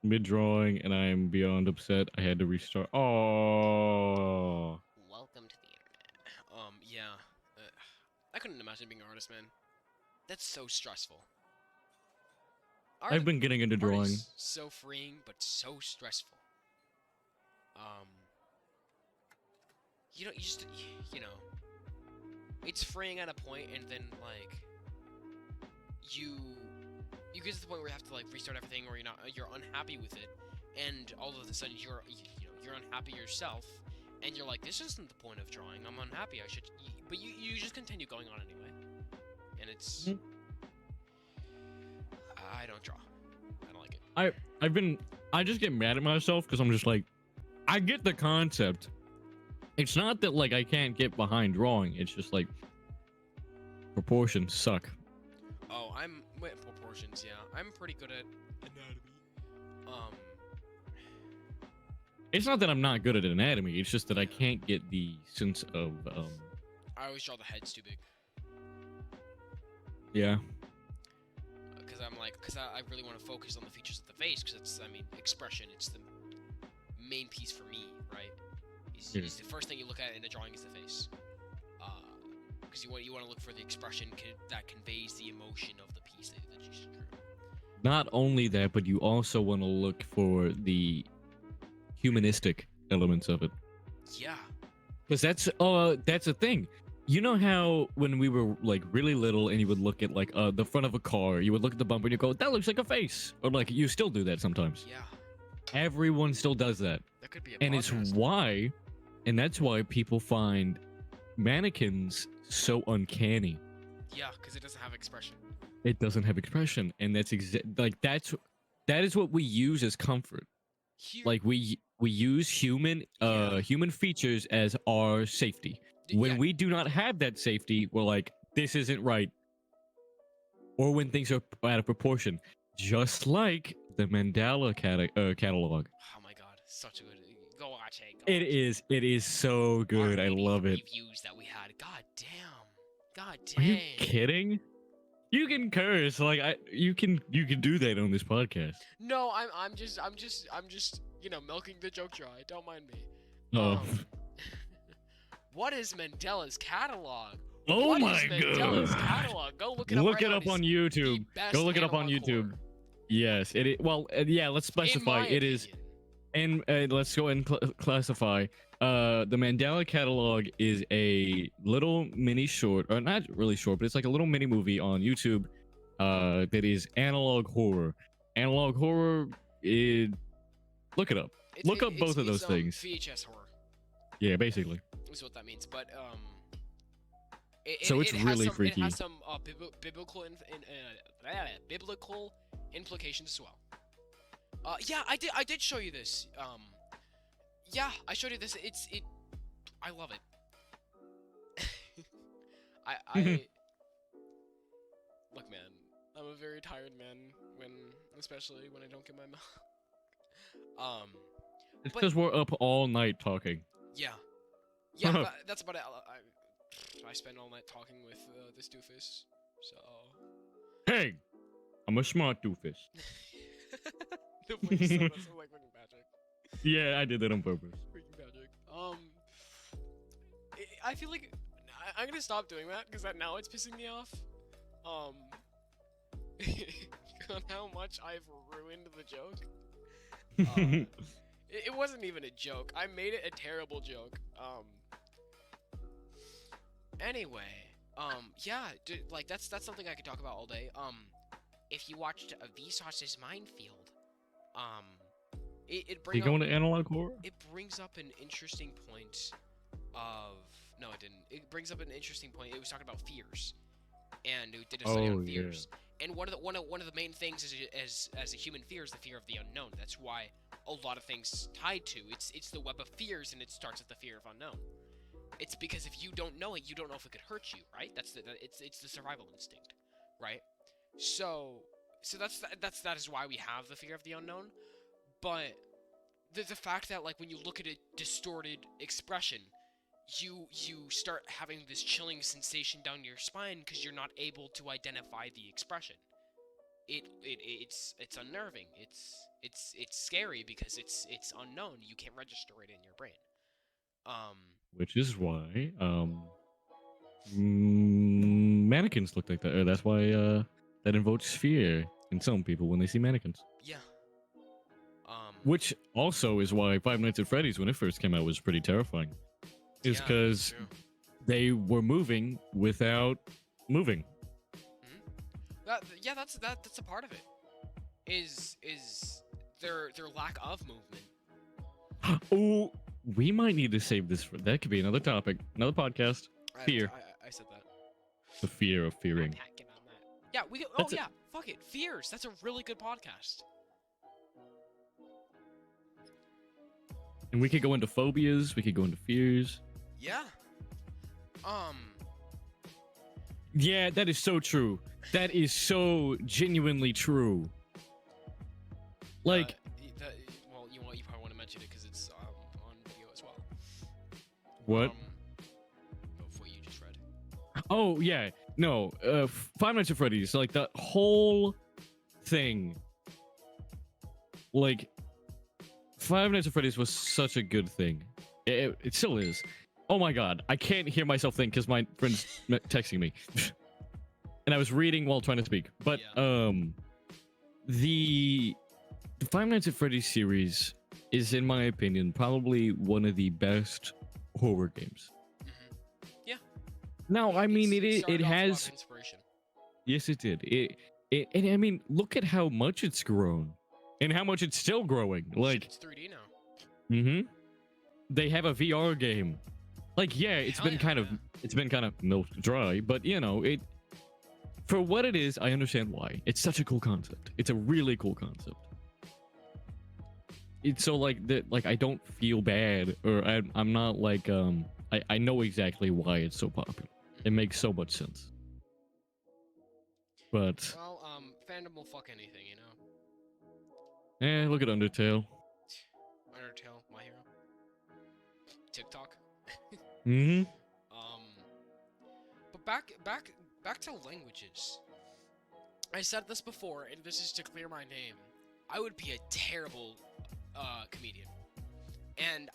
Mid-drawing, and I'm beyond upset. I had to restart. Oh. Welcome to the internet. Yeah. I couldn't imagine being an artist, man. That's so stressful. I've been getting into drawing. So freeing, but so stressful. You know, it's freeing at a point, and then like you get to the point where you have to like restart everything, or you're unhappy with it, and all of a sudden you're unhappy yourself, and you're like, this isn't the point of drawing. I'm unhappy. I should, but you just continue going on anyway, and it's. I don't draw. I don't like it. I just get mad at myself because I'm just like, I get the concept. It's not that like I can't get behind drawing. It's just like proportions suck. Oh, proportions. Yeah, I'm pretty good at anatomy. Um, It's not that I'm not good at anatomy. It's just that I can't get the sense of I always draw the heads too big. yeah. Because I really want to focus on the features of the face, because it's, I mean, expression, it's the main piece for me, right? Is the first thing you look at in a drawing is the face. Because you want to look for the expression that conveys the emotion of the piece that you just drew. Not only that, but you also want to look for the humanistic elements of it. Yeah. Because that's a thing. You know how when we were like really little and you would look at like the front of a car, you would look at the bumper and you go, that looks like a face. Or like you still do that sometimes. Yeah. Everyone still does that. That could be a And podcast. that's why people find mannequins so uncanny. Yeah, because it doesn't have expression. It doesn't have expression. And that is what we use as comfort. Like we use human features as our safety. When we do not have that safety, we're like, this isn't right. Or when things are out of proportion, just like the Mandela catalog. Oh my god, such a good. Go watch it. It is so good. I love it. Reviews that we had. God damn. Are you kidding? You can curse you can do that on this podcast. No, I'm just milking the joke dry. Don't mind me. Oh. What is Mandela's catalog? Oh what my is Mandela's god. catalog? Go look it up. Look it up on YouTube. Go look it up on YouTube. Horror. Yes, it is. Well, yeah, let's specify. It is. And let's go and classify. The Mandela catalog is a little mini short, or not really short, but it's like a little mini movie on YouTube. That is analog horror. Analog horror. Look it up. Look up both of those things. VHS horror. Yeah, basically. Is what that means, but so it's really freaky. It has some biblical implications as well. Yeah, I did show you this. Yeah, I showed you this. I love it. I look, man. I'm a very tired man especially when I don't get my milk. It's because we're up all night talking. Yeah. Yeah, that's about it. I spend all night talking with this doofus, so... Hey! I'm a smart doofus. The voice is so like freaking Patrick. Yeah, I did that on purpose. Freaking Patrick. I feel like... I'm gonna stop doing that, because now it's pissing me off. On how much I've ruined the joke. It wasn't even a joke. I made it a terrible joke. Anyway, yeah, like that's something I could talk about all day. If you watched Vsauce's Minefield, it brings. You going to analog horror? It brings up an interesting point of no, it didn't. It brings up an interesting point. It was talking about fears, and it did a study on fears. Yeah. And one of the main things as a human fear is the fear of the unknown. That's why a lot of things tied to it's the web of fears, and it starts with the fear of unknown. It's because if you don't know it, you don't know if it could hurt you, right? It's the survival instinct, right? So that is why we have the fear of the unknown. But the fact that like when you look at a distorted expression, you start having this chilling sensation down your spine because you're not able to identify the expression. It's unnerving. It's scary because it's unknown. You can't register it in your brain. Which is why mannequins look like that. That's why that invokes fear in some people when they see mannequins. Yeah. Which also is why Five Nights at Freddy's, when it first came out, was pretty terrifying. Is because they were moving without moving. Mm-hmm. That's a part of it. Is their lack of movement. Oh, we might need to save this for that. Could be another topic, another podcast. Fear. I said that. The fear of fearing. I'm hacking on that. Yeah, we. Oh yeah, fuck it. Fears. That's a really good podcast. And we could go into phobias. We could go into fears. Yeah. Yeah, that is so true. That is so genuinely true. Like, What? Of what you just read. Oh yeah, no. Five Nights at Freddy's, like that whole thing. Like Five Nights at Freddy's was such a good thing. It still is. Oh my god, I can't hear myself think because my friend's texting me, and I was reading while trying to speak. But Yeah. The Five Nights at Freddy's series is, in my opinion, probably one of the best horror games. Yeah. Now, I mean, it started off a lot has. of inspiration. Yes, it did. And I mean, look at how much it's grown, and how much it's still growing. Shit, Like, it's 3D now. they have a VR game. Like, yeah, it's been kind of milked dry, but you know, it for what it is, I understand why. It's such a cool concept. It's a really cool concept. It's so like that. Like, I don't feel bad, or I'm not like I know exactly why it's so popular. It makes so much sense. But Well, fandom will fuck anything, you know. look at Undertale. Undertale, My Hero. TikTok. Mm-hmm. But back to languages. I said this before, and this is to clear my name. I would be a terrible comedian. And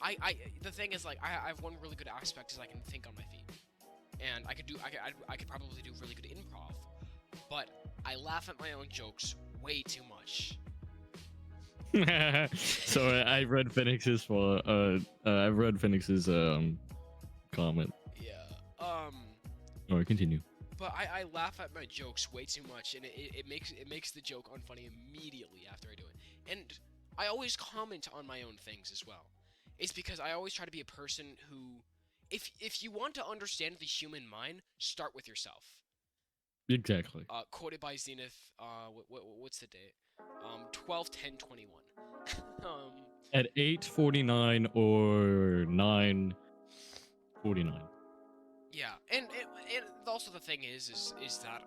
the thing is, like, I have one really good aspect is I can think on my feet, and I could probably do really good improv, but I laugh at my own jokes way too much. So I've read Phoenix's comment. Yeah. Alright, continue. But I laugh at my jokes way too much, and it makes the joke unfunny immediately after I do it. And I always comment on my own things as well. It's because I always try to be a person who, if you want to understand the human mind, start with yourself. Exactly. Quoted by Zenith. What's the date? 12/10/21. At 8:49 or 9:49. Yeah, and also the thing is that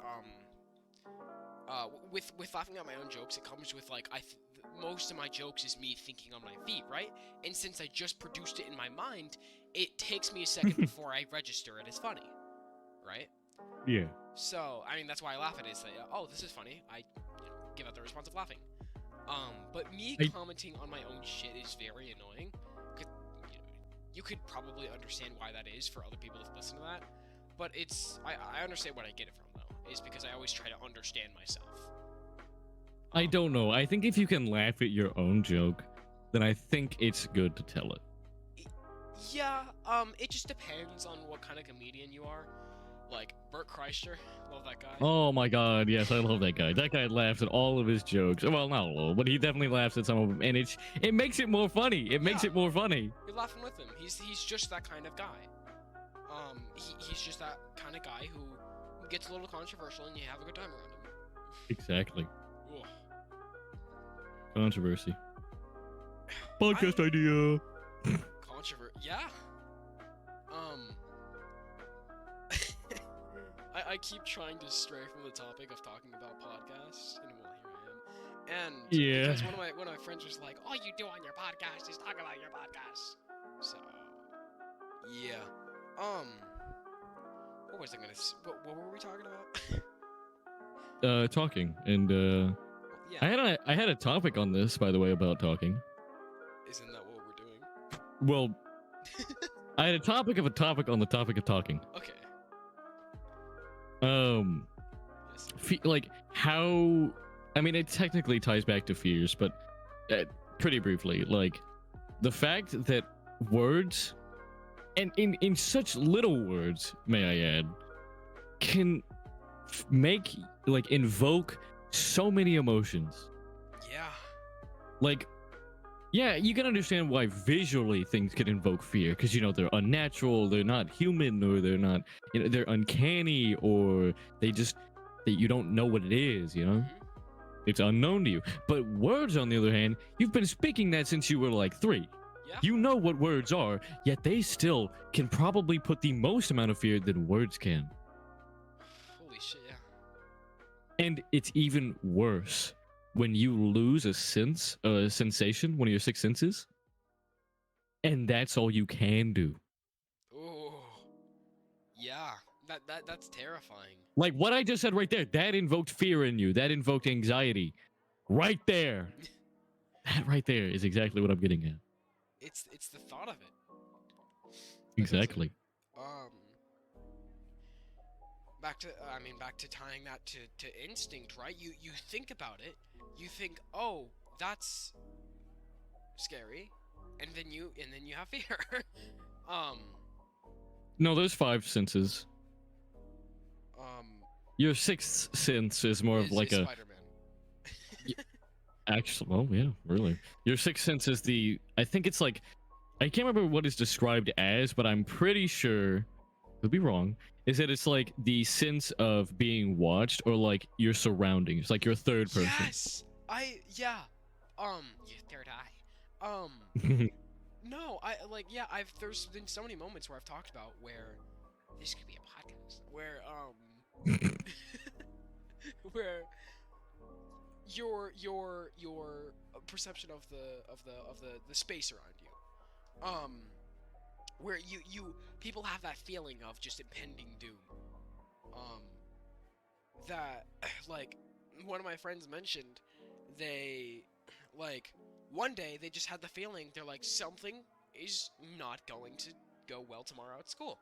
with laughing at my own jokes, it comes with like most of my jokes is me thinking on my feet, right? And since I just produced it in my mind, it takes me a second before I register it as funny, right? Yeah. So I mean that's why I laugh at it. It's like, oh, this is funny. I give out the response of laughing. But me commenting on my own shit is very annoying. You could probably understand why that is for other people to listen to that, but I understand what I get it from though. Is because I always try to understand myself. I don't know. I think if you can laugh at your own joke, then I think it's good to tell it. Yeah. It just depends on what kind of comedian you are. Like Bert Kreischer, love that guy. Oh my god, yes, I love that guy. That guy laughs at all of his jokes. Well, not all, but he definitely laughs at some of them, and it makes it more funny. It makes it more funny. You're laughing with him. He's just that kind of guy. He's just that kind of guy who gets a little controversial, and you have a good time around him. Exactly. Ugh. Controversy. Podcast idea. Yeah. I keep trying to stray from the topic of talking about podcasts, and well, here I am. And because one of my friends was like, "All you do on your podcast is talk about your podcast." So, yeah. What was I gonna? What were we talking about? Talking, and yeah. I had a topic on this, by the way, about talking. Isn't that what we're doing? Well, I had a topic on the topic of talking. Okay. Yes. Like how, I mean, it technically ties back to fears, but pretty briefly, like the fact that words, and in such little words, may I add, can invoke so many emotions. Yeah. Like, yeah, you can understand why visually things can invoke fear, because, you know, they're unnatural, they're not human, or they're not, you know, they're uncanny, or that you don't know what it is, you know? Mm-hmm. It's unknown to you. But words, on the other hand, you've been speaking that since you were like 3. Yeah. You know what words are, yet they still can probably put the most amount of fear than words can. Holy shit, yeah. And it's even worse when you lose a sensation, one of your 6 senses, and that's all you can do. Yeah, that's terrifying. Like what I just said right there, that invoked fear in you. That invoked anxiety. Right there. That right there is exactly what I'm getting at. It's the thought of it that does it. Exactly. Um, back to tying that to instinct, right? You think about it, you think, oh, that's scary, and then you have fear. um, No, there's five senses. um, Your sixth sense is more of like is a Spider-Man. actual. Well, yeah, really. Your sixth sense is the. I think it's like I can't remember what it's described as, but I'm pretty sure. Could be wrong. Is that it's like the sense of being watched or like your surroundings, like your third person. Yes, yeah. Your third eye. No, yeah. There's been so many moments where I've talked about where this could be a podcast where where your perception of the space around you, where you people have that feeling of just impending doom, um, that like one of my friends mentioned, they like one day they just had the feeling they're like something is not going to go well tomorrow at school.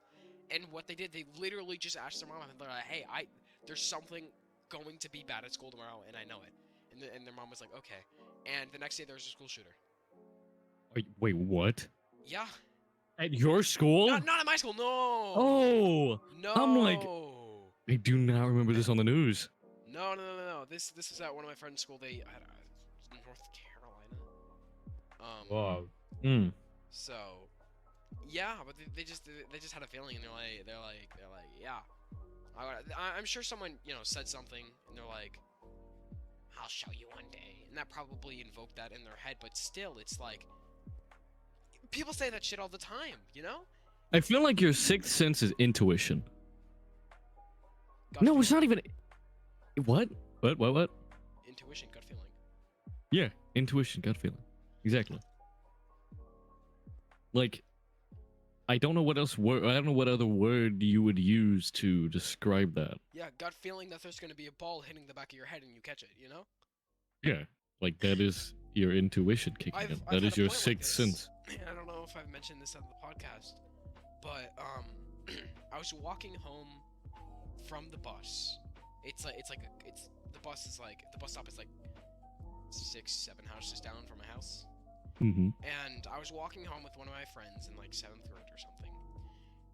And what they did, they literally just asked their mom, and they're like, "Hey, there's something going to be bad at school tomorrow, and I know it." And their mom was like, "Okay." And the next day there was a school shooter. Wait, what? Yeah. At your school? Not at my school. No. Oh, I'm like, No. I do not remember this on the news. No. This is at one of my friend's school. They North Carolina. Wow. Mm. So, yeah, but they just had a feeling, and they're like, yeah. I'm sure someone said something, and they're like, I'll show you one day, and that probably invoked that in their head. But still, it's like people say that shit all the time, you know? I feel like your sixth sense is intuition. Gut No, feeling. it's not even. What? What? Intuition, gut feeling. Yeah, intuition, gut feeling. Exactly. Like, I don't know what else word. I don't know what other word you would use to describe that. Yeah, gut feeling that there's gonna be a ball hitting the back of your head and you catch it, you know? Yeah, like that is your intuition kicking in. I've That had is a your point like sixth this. sense. I don't know if I've mentioned this on the podcast, but I was walking home from the bus. It's the bus is like the bus stop is like 6-7 houses down from my house. Mm-hmm. And I was walking home with one of my friends in like 7th grade or something.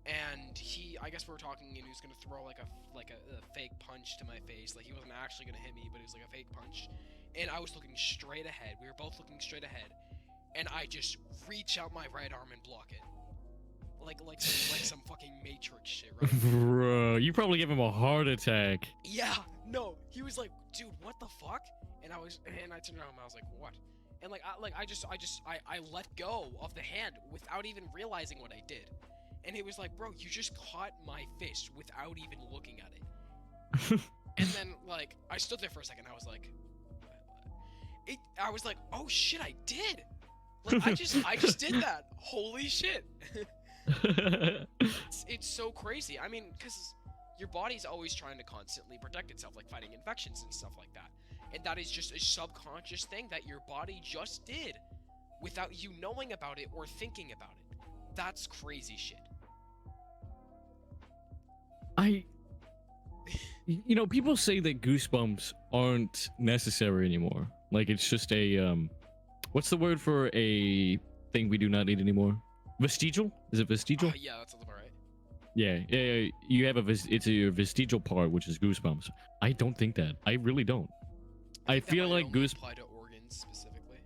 And I guess we were talking, and he was gonna throw like a fake punch to my face. Like he wasn't actually gonna hit me, but it was like a fake punch. And I was looking straight ahead. We were both looking straight ahead, and I just reach out my right arm and block it, like some fucking Matrix shit, right? Bro, you probably gave him a heart attack. Yeah, no, he was like, dude, what the fuck? And I turned around and I was like, what? And I let go of the hand without even realizing what I did. And it was like, bro, you just caught my fist without even looking at it. And then like I stood there for a second. I was like, I was like, oh shit, I did. Like I just did that. Holy shit. It's so crazy. I mean, because your body's always trying to constantly protect itself, like fighting infections and stuff like that. And that is just a subconscious thing that your body just did without you knowing about it or thinking about it. That's crazy shit. People say that goosebumps aren't necessary anymore. Like it's just a what's the word for a thing we do not need anymore? Vestigial? Is it vestigial? Yeah, that sounds about right. Yeah. You have it's a vestigial part, which is goosebumps. I don't think that. I really don't. I feel like apply to organs specifically.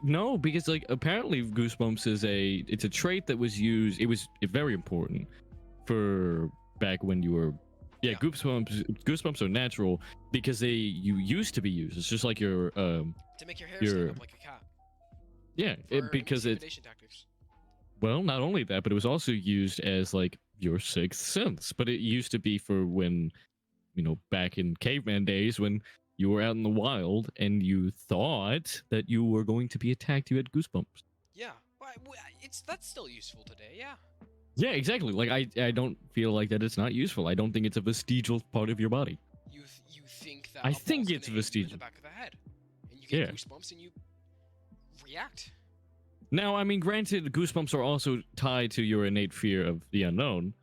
No, because like apparently goosebumps is it's a trait that was used. It was very important for back when you were. Yeah, yeah. Goosebumps are natural because you used to be used. It's just like your to make your hair stand up like a cat. Yeah, because intimidation tactics. Well, not only that, but it was also used as like your sixth sense. But it used to be for when, back in caveman days when you were out in the wild and you thought that you were going to be attacked, you had goosebumps. Yeah, that's still useful today. Yeah. Yeah, exactly. Like I don't feel like that it's not useful. I don't think it's a vestigial part of your body. You think that I a ball's think gonna it's hit you in the vestigial. back of the head, and you get Yeah. goosebumps and you react. Now, I mean, granted, goosebumps are also tied to your innate fear of the unknown,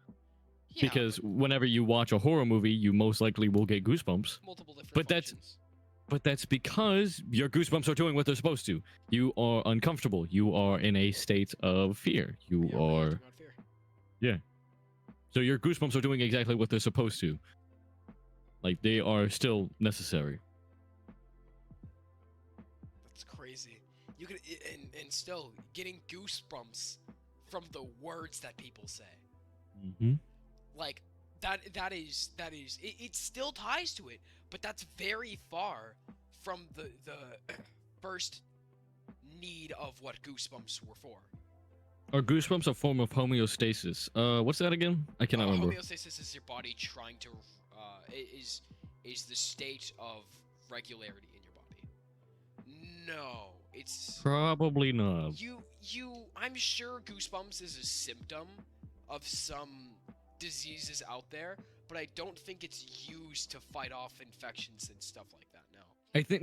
Yeah, because but whenever you watch a horror movie, you most likely will get goosebumps. multiple different But that's functions. but that's because your goosebumps are doing what they're supposed to. You are uncomfortable. You are in a state of fear. You Yeah, are, reacting on fear. yeah. So your goosebumps are doing exactly what they're supposed to. Like they are still necessary. That's crazy. You can and still getting goosebumps from the words that people say. Mm-hmm. Like that is it still ties to it, but that's very far from the first need of what goosebumps were for. Are goosebumps a form of homeostasis? What's that again? I cannot remember. Homeostasis is your body trying to is the state of regularity in your body. No, it's Probably not. you. I'm sure goosebumps is a symptom of some diseases out there, but I don't think it's used to fight off infections and stuff like that.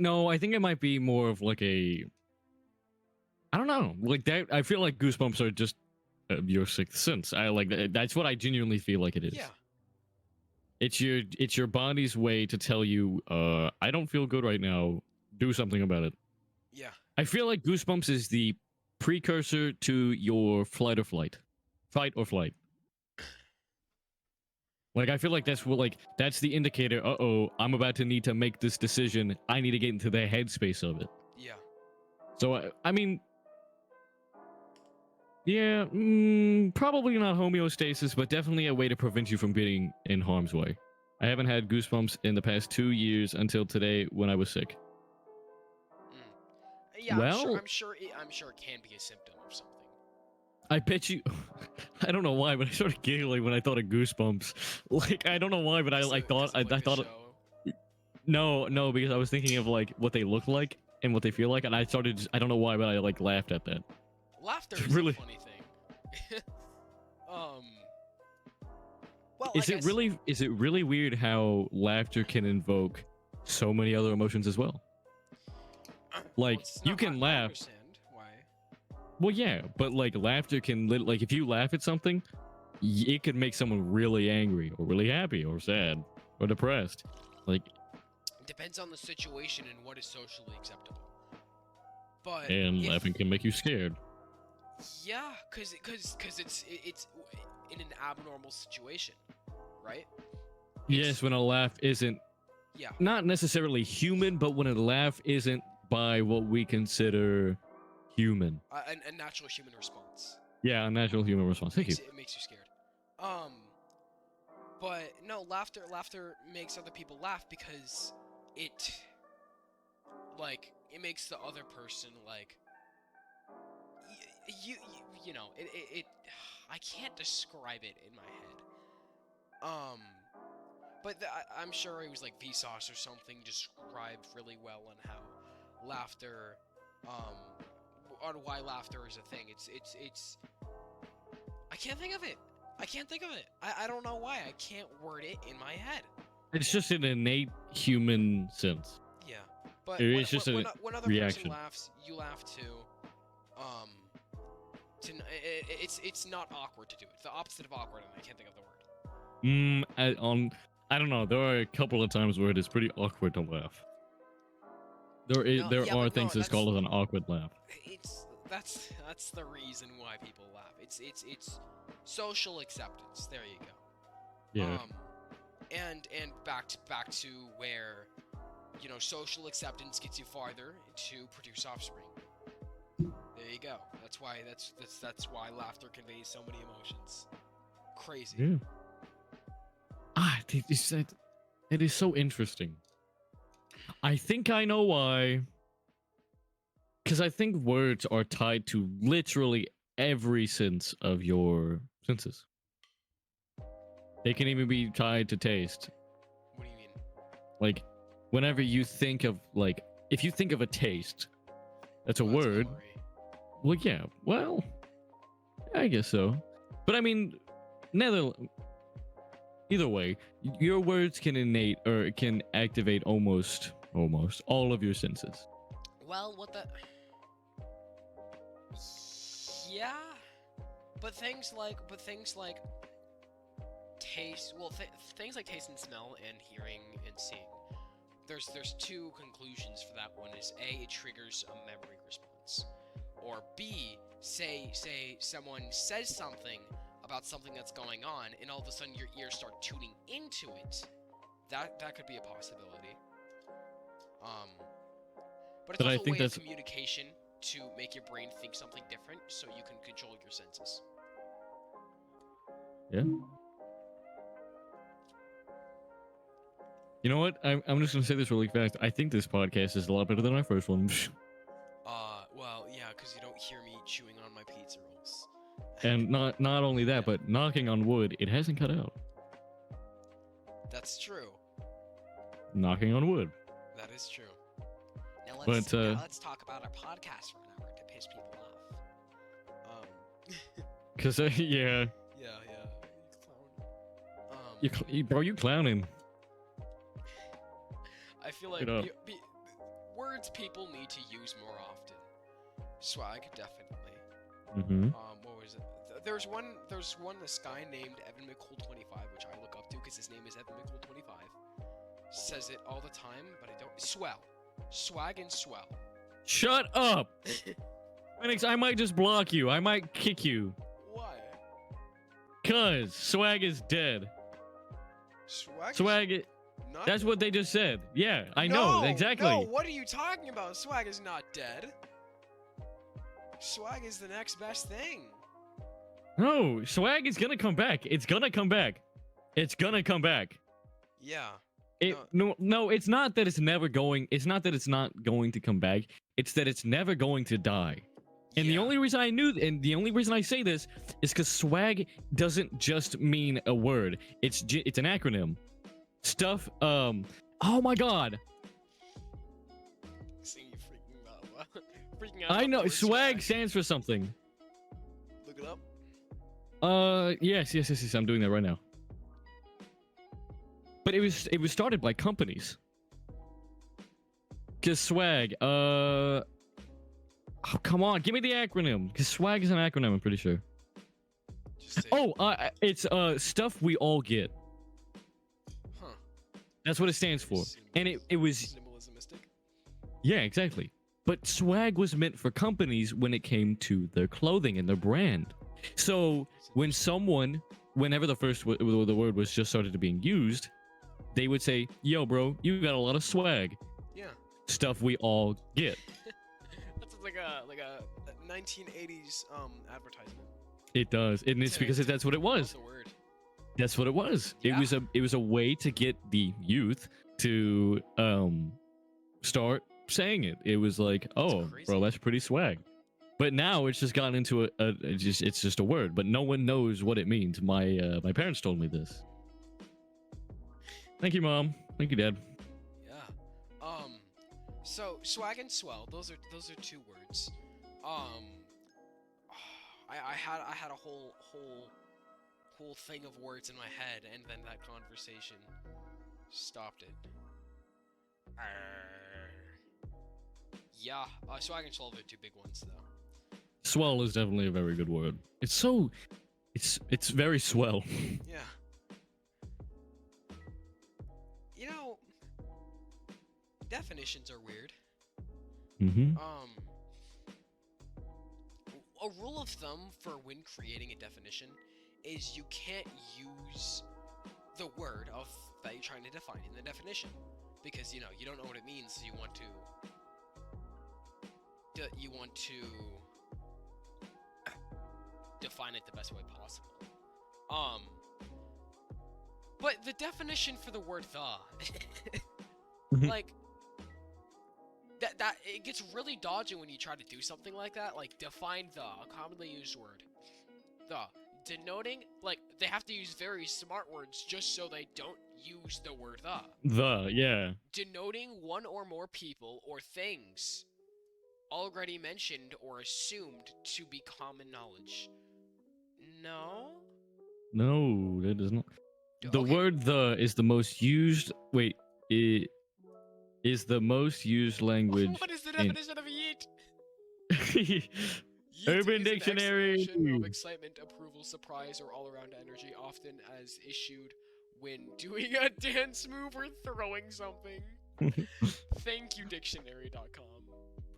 No. I think it might be more of like a, I don't know, like that. I feel like goosebumps are just your sixth sense. I like that. That's what I genuinely feel like it is. Yeah. It's your body's way to tell you, I don't feel good right now. Do something about it. Yeah. I feel like goosebumps is the precursor to your fight or flight. Like I feel like that's what, like that's the indicator. Uh-oh, I'm about to need to make this decision. I need to get into the headspace of it. Yeah. So I mean, yeah, probably not homeostasis, but definitely a way to prevent you from getting in harm's way. I haven't had goosebumps in the past 2 years until today when I was sick. Yeah, Well, I'm sure it can be a symptom of something. I bet you. I don't know why, but I started giggling when I thought of goosebumps. Like I don't know why, but I like thought I thought it, no, because I was thinking of like what they look like and what they feel like, and I started. I don't know why, but I like laughed at that. Laughter is Really? a funny thing. um. Well, Is I it guess, really? Is it really weird how laughter can invoke so many other emotions as well? Like it's you not- can I laugh. understand why. Well, yeah, but like laughter can like if you laugh at something, it could make someone really angry or really happy or sad or depressed. Like, It depends on the situation and what is socially acceptable. But and if, laughing can make you scared. yeah, cause it's in an abnormal situation, right? Yes, when a laugh isn't Yeah. not necessarily human, but when a laugh isn't by what we consider human. A natural human response. Yeah, a natural human response. Thank you. It makes you scared. Um, but no, laughter makes other people laugh because it, like, it makes the other person like, you know, it I can't describe it in my head. But I'm sure it was like Vsauce or something described really well on how laughter, on why laughter is a thing. It's I can't think of it. I can't think of it. I don't know why. I can't word it in my head. It's just an innate human sense. Yeah. But It's just a when other reaction. person laughs, you laugh too. It's not awkward to do it. The opposite of awkward, and I can't think of the word. I don't know. There are a couple of times where it is pretty awkward to laugh. There Yeah, are but no, things that's called as an awkward laugh. That's the reason why people laugh. It's social acceptance. There you go. Yeah. And back to where, you know, social acceptance gets you farther to produce offspring. There you go. That's why laughter conveys so many emotions. Crazy. Yeah. It is so interesting. I think I know why. Because I think words are tied to literally every sense of your senses. They can even be tied to taste. What do you mean? Like, whenever you think of, like, if you think of a taste, that's a Well, that's word. memory. Well, yeah. Well, I guess so. But I mean, neither either way, your words can innate or can activate almost all of your senses. Well, what the? Yeah, but things like taste. Well, things like taste and smell and hearing and seeing. There's two conclusions for that one. Is A, it triggers a memory response, or B, say someone says something about something that's going on, and all of a sudden your ears start tuning into it. That could be a possibility. Um, but it's But I also a think way of that's communication to make your brain think something different, so you can control your senses. yeah. You know what? I'm just gonna say this really fast. I think this podcast is a lot better than our first one. Well, yeah, because you don't hear me chewing on my pizza rolls. And not only that, Yeah. but knocking on wood, it hasn't cut out. That's true. Knocking on wood. That is true. Now But let's talk about our podcast for an hour to piss people off. cause yeah, Yeah, you clown. bro, you clowning. I feel like Get up. words people need to use more often. Swag, definitely. Mm-hmm. What was it? There's one. This guy named Evan McCool25, which I look up to because his name is Evan McCool25. Says it all the time, but I don't. Swell, swag and swell. Shut up, Phoenix. I might just block you. I might kick you. Why? Cause swag is dead. Swag. Swag. Not That's what they just said. Yeah, I No, know exactly. No, what are you talking about? Swag is not dead. Swag is the next best thing. No, swag is gonna come back. It's gonna come back. It's gonna come back. Yeah. No, it's not that it's never going. It's not that it's not going to come back. It's that it's never going to die. And the Yeah. only reason I knew, and the only reason I say this, is because swag doesn't just mean a word. It's an acronym. Stuff. Oh my god. See you freaking out. Freaking out. I about know. the word Swag stands for something. Look it up. Yes. I'm doing that right now. But it was started by companies. Cause swag. Oh, come on, give me the acronym. Cause swag is an acronym. I'm pretty sure. Just say It's stuff we all get. Huh. That's what it stands for. And it was Symbolismistic. yeah, exactly. But swag was meant for companies when it came to their clothing and their brand. So whenever the word was just started to being used, they would say, "Yo, bro, you got a lot of swag." Yeah. Stuff we all get. That's like a 1980s advertisement. It does, and it's because that's what it was. The word. That's what it was. Yeah. It was a way to get the youth to start saying it. It was like, oh, crazy. bro, that's pretty swag. But now it's just gotten into it's just a word, but no one knows what it means. My parents told me this. Thank you, Mom. Thank you, Dad. Yeah. So swag and swell. Those are two words. I had a whole thing of words in my head, and then that conversation stopped it. Yeah. Swag and swell are the two big ones, though. Swell is definitely a very good word. It's very swell. Yeah. You know, definitions are weird. Mm-hmm. A rule of thumb for when creating a definition is you can't use the word that you're trying to define in the definition, because you don't know what it means, so you want to define it the best way possible. But the definition for the word "the," like that it gets really dodgy when you try to do something like that. Like define "the," a commonly used word, "the," denoting, like they have to use very smart words just so they don't use the word "the." Yeah. Denoting one or more people or things already mentioned or assumed to be common knowledge. No. No, that is not. The Okay. word "the" is the most used. Wait, it is the most used language What is the in definition of yeet? Yeet Urban is an Dictionary. exclamation of excitement, approval, surprise, or all-around energy, often as issued when doing a dance move or throwing something. Thank you, dictionary.com.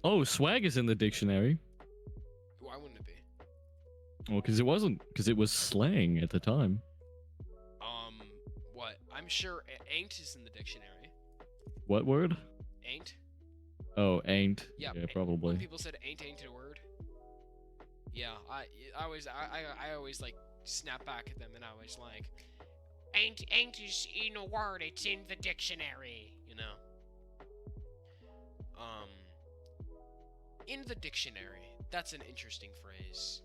Oh, swag is in the dictionary. Why wouldn't it be? Well, because it wasn't, because it was slang at the time. Um, what? I'm sure ain't is in the dictionary. What word? Ain't? Oh, ain't. Yeah, Yeah, when probably. people said ain't a word. Yeah, I always like snap back at them and I was like, ain't is in a word, it's in the dictionary, you know. Um, in the dictionary, that's an interesting phrase.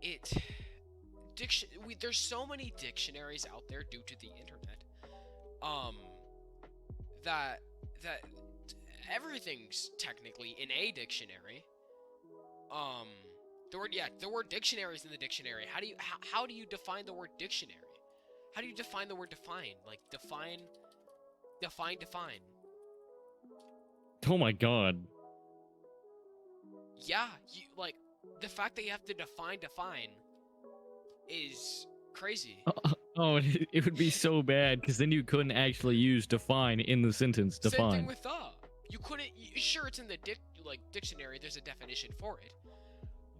It there's so many dictionaries out there due to the internet. That that everything's technically in a dictionary. The word dictionary is in the dictionary. How do you define the word dictionary? How do you define the word define? Like define. Oh my god. Yeah, like the fact that you have to define is crazy. Oh, it would be so bad because then you couldn't actually use define in the sentence. Same thing Define. with the. You couldn't. Sure, it's in the dictionary. There's a definition for it,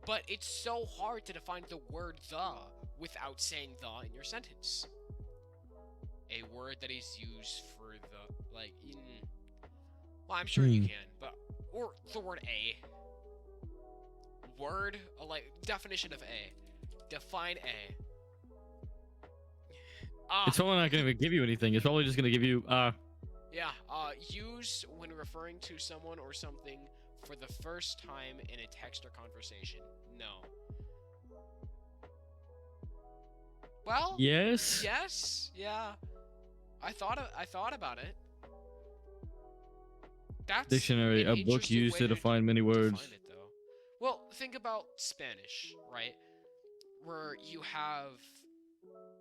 but it's so hard to define the word the without saying the in your sentence. A word that is used for the well, I'm sure you can, but or the word a. Word like definition of a. Define a. It's probably not going to give you anything. It's probably just going to give you Yeah, use when referring to someone or something for the first time in a text or conversation. No. Well, yes. yeah. I thought about it. That's Dictionary, an a book interesting used way to define many words. define it, though. Well, think about Spanish, right? Where you have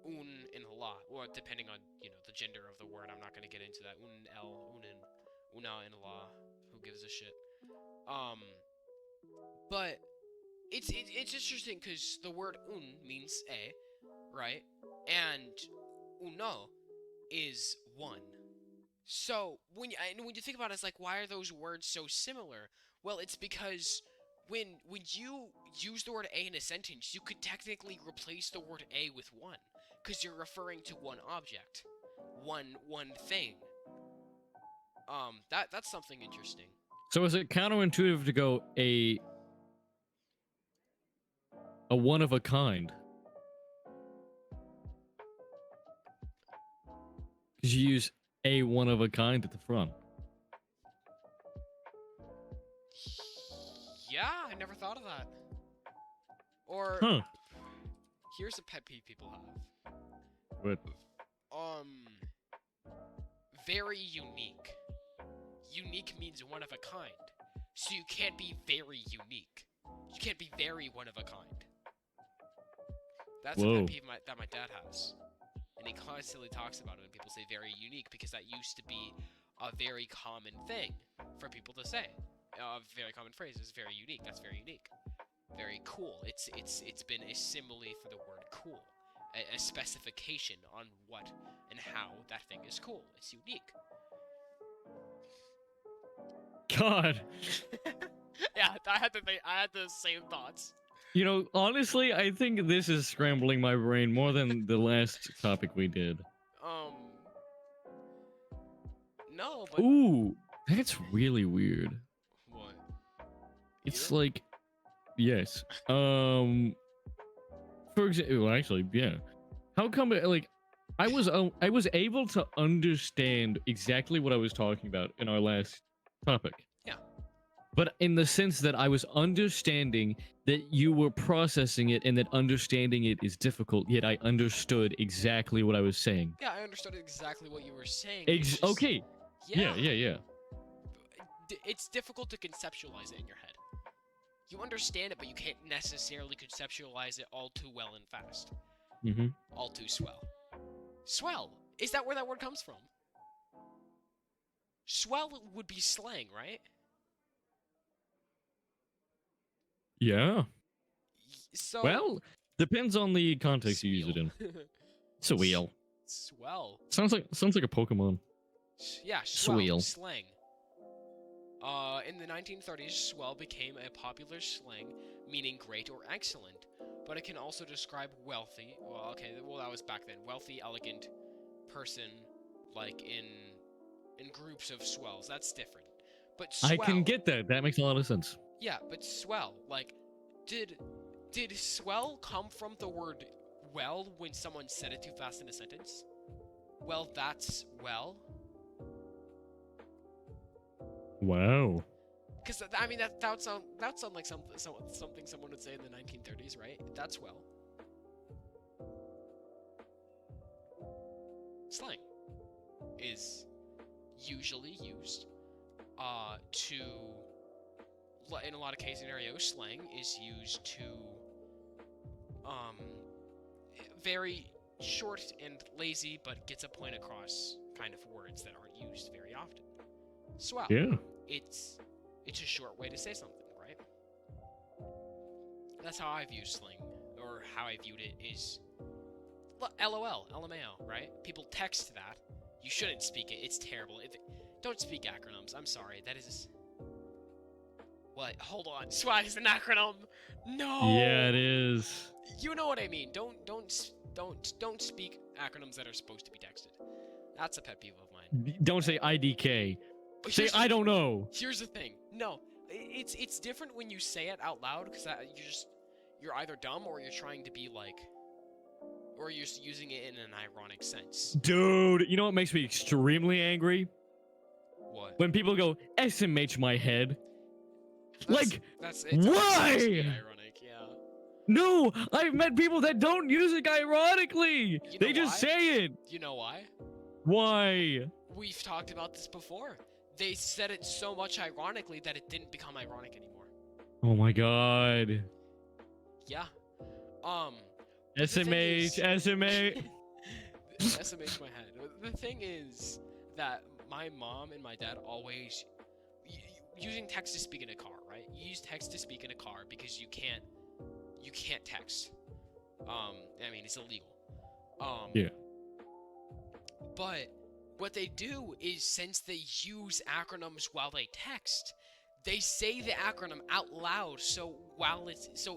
un and la, well, depending on the gender of the word. I'm not gonna get into that. Un, el, unin, una, and la. Who gives a shit? But it's interesting because the word un means a, right? And uno is one. So when you think about it, it's like, why are those words so similar? Well, it's because when you use the word a in a sentence, you could technically replace the word a with one, because you're referring to one object, one thing. That's something interesting. So is it counterintuitive to go a one of a kind? Because you use a one of a kind at the front. Yeah, I never thought of that. Or here's a pet peeve people have. What? Very unique. Unique means one of a kind. So you can't be very unique. You can't be very one of a kind. That's a pet peeve that my dad has. And he constantly talks about it when people say very unique, because that used to be a very common thing for people to say. A very common phrase is very unique. That's very unique. Very cool. It's been a simile for the word cool. A specification on what and how that thing is cool. It's unique. God. Yeah, I had the same thoughts. You know, honestly, I think this is scrambling my brain more than the last topic we did. No, but ooh, that's really weird. What? It's like, yes. For example, well, actually, yeah. How come like I was able to understand exactly what I was talking about in our last topic. Yeah. But in the sense that I was understanding that you were processing it and that understanding it is difficult, yet I understood exactly what I was saying. Yeah, I understood exactly what you were saying. Okay. Yeah. It's difficult to conceptualize it in your head. You understand it, but you can't necessarily conceptualize it all too well and fast. Mm-hmm. All too swell. Swell! Is that where that word comes from? Swell would be slang, right? Yeah. So... Well, depends on the context you use it Sweel. in. Sweel. Swell. Sounds like a Pokemon. Yeah, swell. Sweel. Slang. In the 1930s, swell became a popular slang meaning great or excellent, but it can also describe wealthy. Well, okay, well that was back then. Wealthy, elegant person, like in groups of swells. That's different. But swell. I can get that. That makes a lot of sense. Yeah, but swell. Like, did swell come from the word well when someone said it too fast in a sentence? Well, that's well. Wow. Because I mean that would sound like something someone would say in the 1930s, right? That's well. Slang is usually used to, in a lot of case scenarios, slang is used to very short and lazy but gets a point across kind of words that aren't used very often. Swell. Yeah. It's a short way to say something, right? That's how I've used slang, or how I viewed it is LOL, LMAO, right? People text that. You shouldn't speak it. It's terrible. Don't speak acronyms. I'm sorry. That is... What? Hold on. SWAT is an acronym. No. Yeah, it is. You know what I mean. Don't speak acronyms that are supposed to be texted. That's a pet peeve of mine. Don't say IDK. But Say I don't know. Here's the thing. No, it's different when you say it out loud because you're either dumb or you're trying to be like, or you're using it in an ironic sense. Dude, you know what makes me extremely angry? What? When people go SMH my head. It's why? ironic, yeah. No, I've met people that don't use it ironically. They just say it. You know why? Why? We've talked about this before. They said it so much ironically that it didn't become ironic anymore. Oh my god. Yeah. SMH, SMH. SMH my head. The thing is that my mom and my dad always using text to speak in a car, right? You use text to speak in a car because you can't text. I mean, it's illegal. Yeah. But what they do is, since they use acronyms while they text, they say the acronym out loud so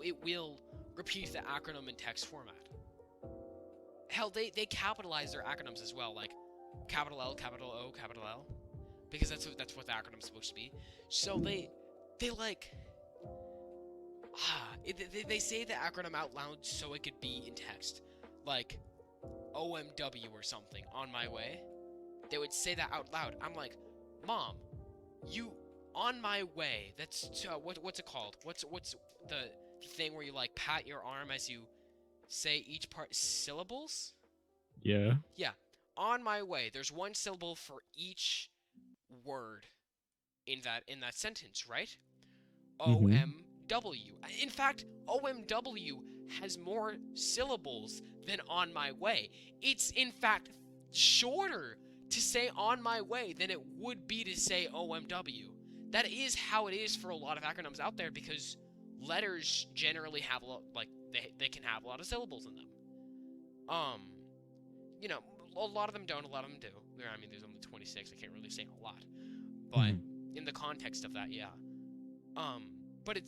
it will repeat the acronym in text format. Hell, they capitalize their acronyms as well, like capital L, capital O, capital L, because that's what the acronym's supposed to be. So they say the acronym out loud so it could be in text, like OMW or something, on my way. They would say that out loud. I'm like, Mom, you on my way. That's what's it called? What's the thing where you like pat your arm as you say each part? Syllables? Yeah. Yeah. On my way. There's one syllable for each word in that sentence, right? OMW. In fact, OMW has more syllables than on my way. It's in fact shorter to say on my way than it would be to say OMW. That is how it is for a lot of acronyms out there, because letters generally have they can have a lot of syllables in them. You know, a lot of them don't, a lot of them do. I mean, there's only 26, I can't really say a lot. But in the context of that, yeah. But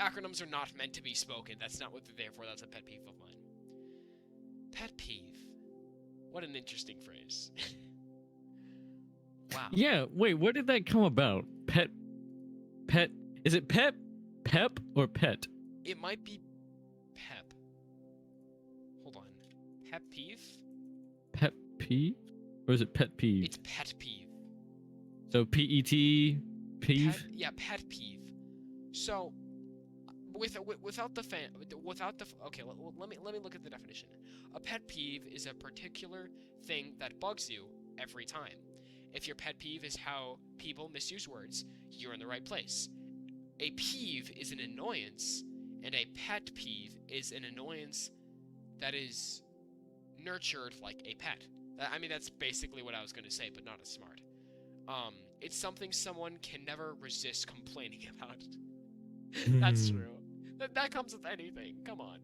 acronyms are not meant to be spoken. That's not what they're there for. That's a pet peeve of mine. Pet peeve. What an interesting phrase. Wow. Yeah, wait, where did that come about? Pet. Is it pep, or pet? It might be pep. Hold on. Pet peeve? Pet peeve? Or is it pet peeve? It's pet peeve. So P-E-T, peeve? Pet peeve. So, without the okay, let me look at the definition. A pet peeve is a particular thing that bugs you every time. If your pet peeve is how people misuse words, you're in the right place. a peeve is an annoyance, and a pet peeve is an annoyance that is nurtured like a pet. I mean, that's basically what I was going to say, but not as smart. It's something someone can never resist complaining about. That's Hmm. true. That comes with anything. Come on.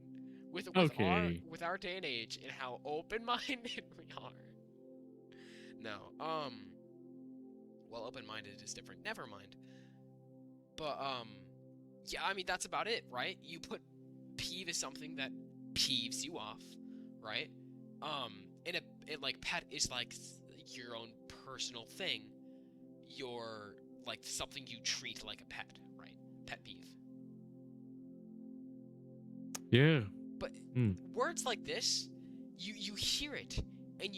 Okay. With our day and age and how open-minded we are. No. Well, open-minded is different. Never mind. But yeah, I mean that's about it, right? You put peeve is something that peeves you off, right? And like pet is like your own personal thing. Your like something you treat like a pet, right? Pet peeve. Yeah. But words like this, you hear it, and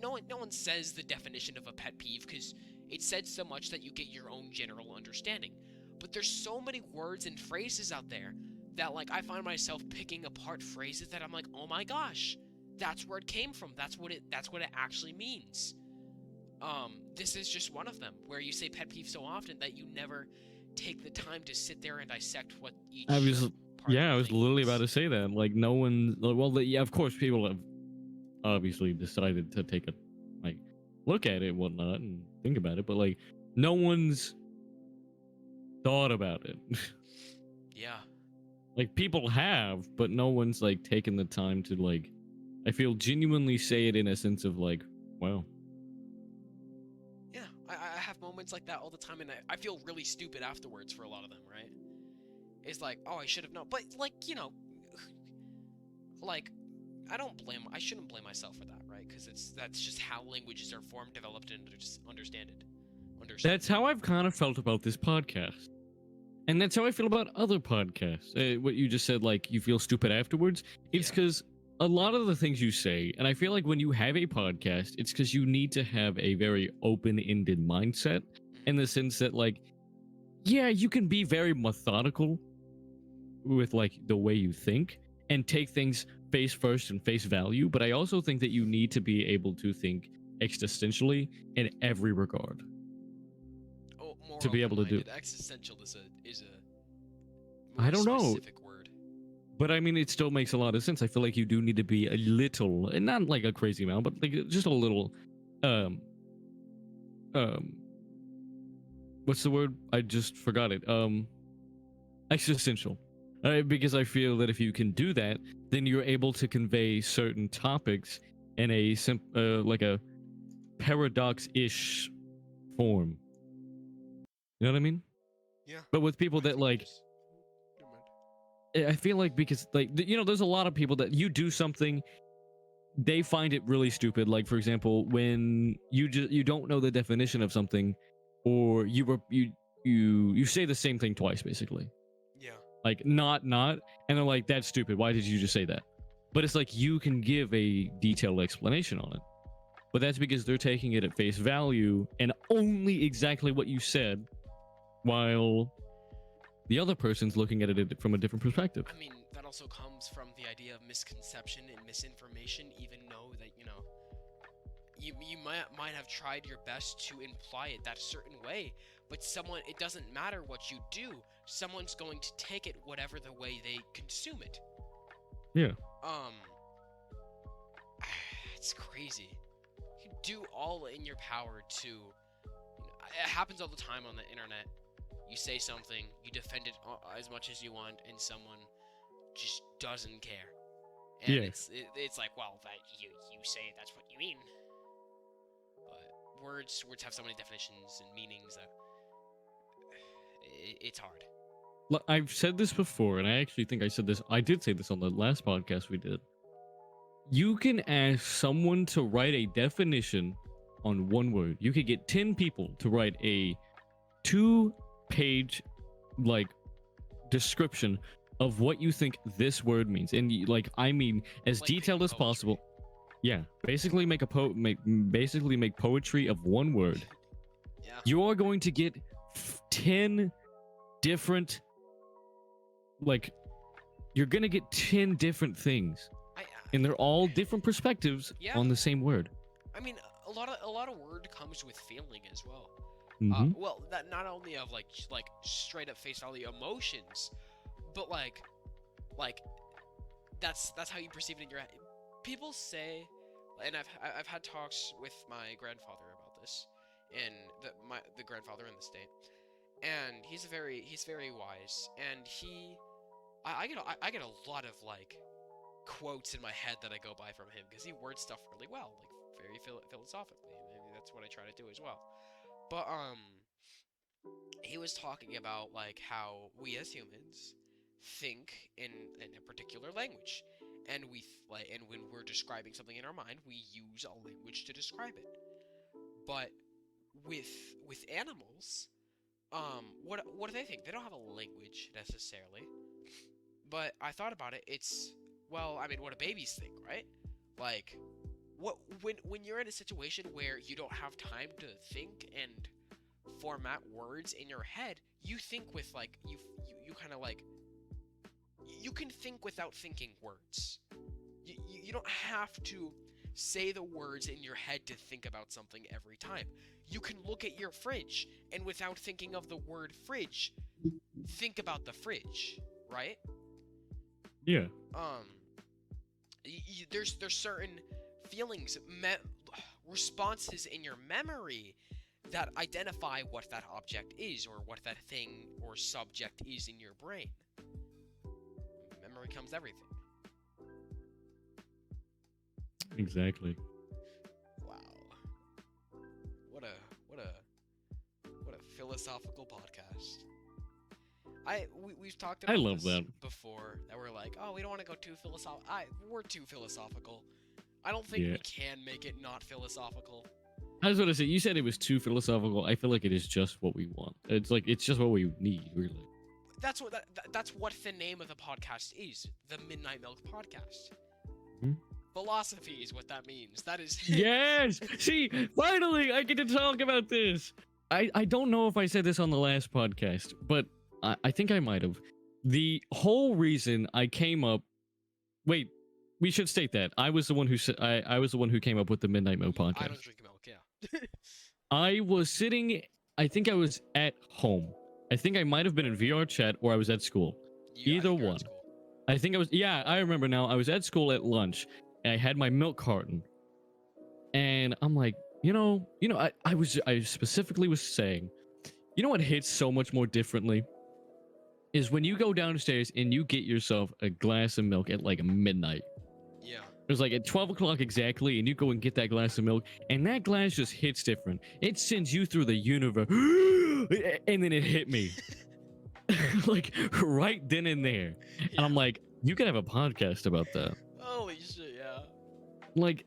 no one says the definition of a pet peeve because it's said so much that you get your own general understanding. But there's so many words and phrases out there that like I find myself picking apart phrases that I'm like, oh my gosh, that's where it came from. That's what it actually means. This is just one of them where you say pet peeve so often that you never take the time to sit there and dissect what each I was, part of yeah, I the was thing literally means. about to say that. Like, no one, well, yeah, of course, people have obviously decided to take a like look at it and whatnot and think about it, but like, no one's thought about it. Yeah. Like, people have, but no one's like taken the time to like, I feel genuinely say it in a sense of like, wow. Yeah, I have moments like that all the time, and I feel really stupid afterwards for a lot of them, right? It's like, oh, I should have known. But, like, like, I shouldn't blame myself for that, right? Because that's just how languages are formed, developed, and understood. That's how I've kind of felt about this podcast. And that's how I feel about other podcasts. What you just said, like, you feel stupid afterwards. It's Yeah. because a lot of the things you say, and I feel like when you have a podcast, it's because you need to have a very open ended mindset in the sense that, like, yeah, you can be very methodical with, like, the way you think and take things face first and face value. But I also think that you need to be able to think existentially in every regard Oh, more to be able to do. open-minded. Existential is a I more don't know. specific word. But I mean, it still makes a lot of sense. I feel like you do need to be a little, and not like a crazy amount, but like just a little, um, um, what's the word? I just forgot it. Existential. Because I feel that if you can do that, then you're able to convey certain topics in a like a paradox-ish form. You know what I mean? Yeah. But with people I that think like, there's. Never mind. I feel like because like there's a lot of people that you do something, they find it really stupid. Like for example, when you don't know the definition of something, or you say the same thing twice, basically. Yeah. Like not, and they're like, that's stupid. Why did you just say that? But it's like you can give a detailed explanation on it. But that's because they're taking it at face value and only exactly what you said, while the other person's looking at it from a different perspective. I mean, that also comes from the idea of misconception and misinformation, even though that, you might have tried your best to imply it that certain way, but it doesn't matter what you do, someone's going to take it whatever the way they consume it. Yeah. It's crazy. You do all in your power to, it happens all the time on the internet. You say something, you defend it as much as you want, and someone just doesn't care. And Yeah. it's like, well, that you say it, that's what you mean. But words have so many definitions and meanings that it's hard. I've said this before, and I actually think I did say this on the last podcast we did. You can ask someone to write a definition on one word. You could get 10 people to write a 2-page like description of what you think this word means, and like I mean as Like detailed as poetry. possible. Yeah, basically make poetry of one word. Yeah. You are going to get 10 different, like, you're gonna get 10 different things, and they're all different perspectives Yeah. on the same word. I mean, a lot of word comes with feeling as well. Mm-hmm. Well, that not only of like straight up face value emotions, but like that's how you perceive it in your head. People say, and I've had talks with my grandfather about this, and the grandfather in the state, and he's very wise, and I get a lot of like quotes in my head that I go by from him because he words stuff really well, like very philosophically. Maybe that's what I try to do as well. But he was talking about like how we as humans think in a particular language, and and when we're describing something in our mind, we use a language to describe it. But with with animals, what do they think? They don't have a language necessarily. But I thought about it. It's well, I mean, what do babies think, right? Like, what when you're in a situation where you don't have time to think and format words in your head, you think with like you kind of like you can think without thinking words. You don't have to say the words in your head to think about something every time. You can look at your fridge and without thinking of the word fridge, think about the fridge, right? Yeah. Um, there's certain feelings, responses in your memory that identify what that object is or what that thing or subject is in your brain. Memory comes everything. Exactly. Wow. What a philosophical podcast. We've talked I about love this that. before, that we're like, oh, we don't want to go too philosophical. We're too philosophical. I don't think Yeah. we can make it not philosophical. I was going to say, you said it was too philosophical. I feel like it is just what we want. It's just what we need, really. That's what the name of the podcast is. The Midnight Milk Podcast. Hmm? Philosophy is what that means. That is Yes! See, finally, I get to talk about this. I don't know if I said this on the last podcast, but I think I might have. The whole reason I came up. Wait, we should state that I was the one who I was the one who came up with the Midnight Milk I podcast. don't drink milk, yeah. I was sitting. I think I was at home. I think I might have been in VR chat or I was at school. I Either think you're one. at school. I think I was. Yeah, I remember now. I was at school at lunch. And I had my milk carton, and I'm like, I specifically was saying, you know what hits so much more differently is when you go downstairs and you get yourself a glass of milk at like midnight. Yeah. It was like at 12 o'clock exactly, and you go and get that glass of milk, and that glass just hits different. It sends you through the universe, and then it hit me. Like right then and there. Yeah. And I'm like, you could have a podcast about that. Holy shit, yeah. Like,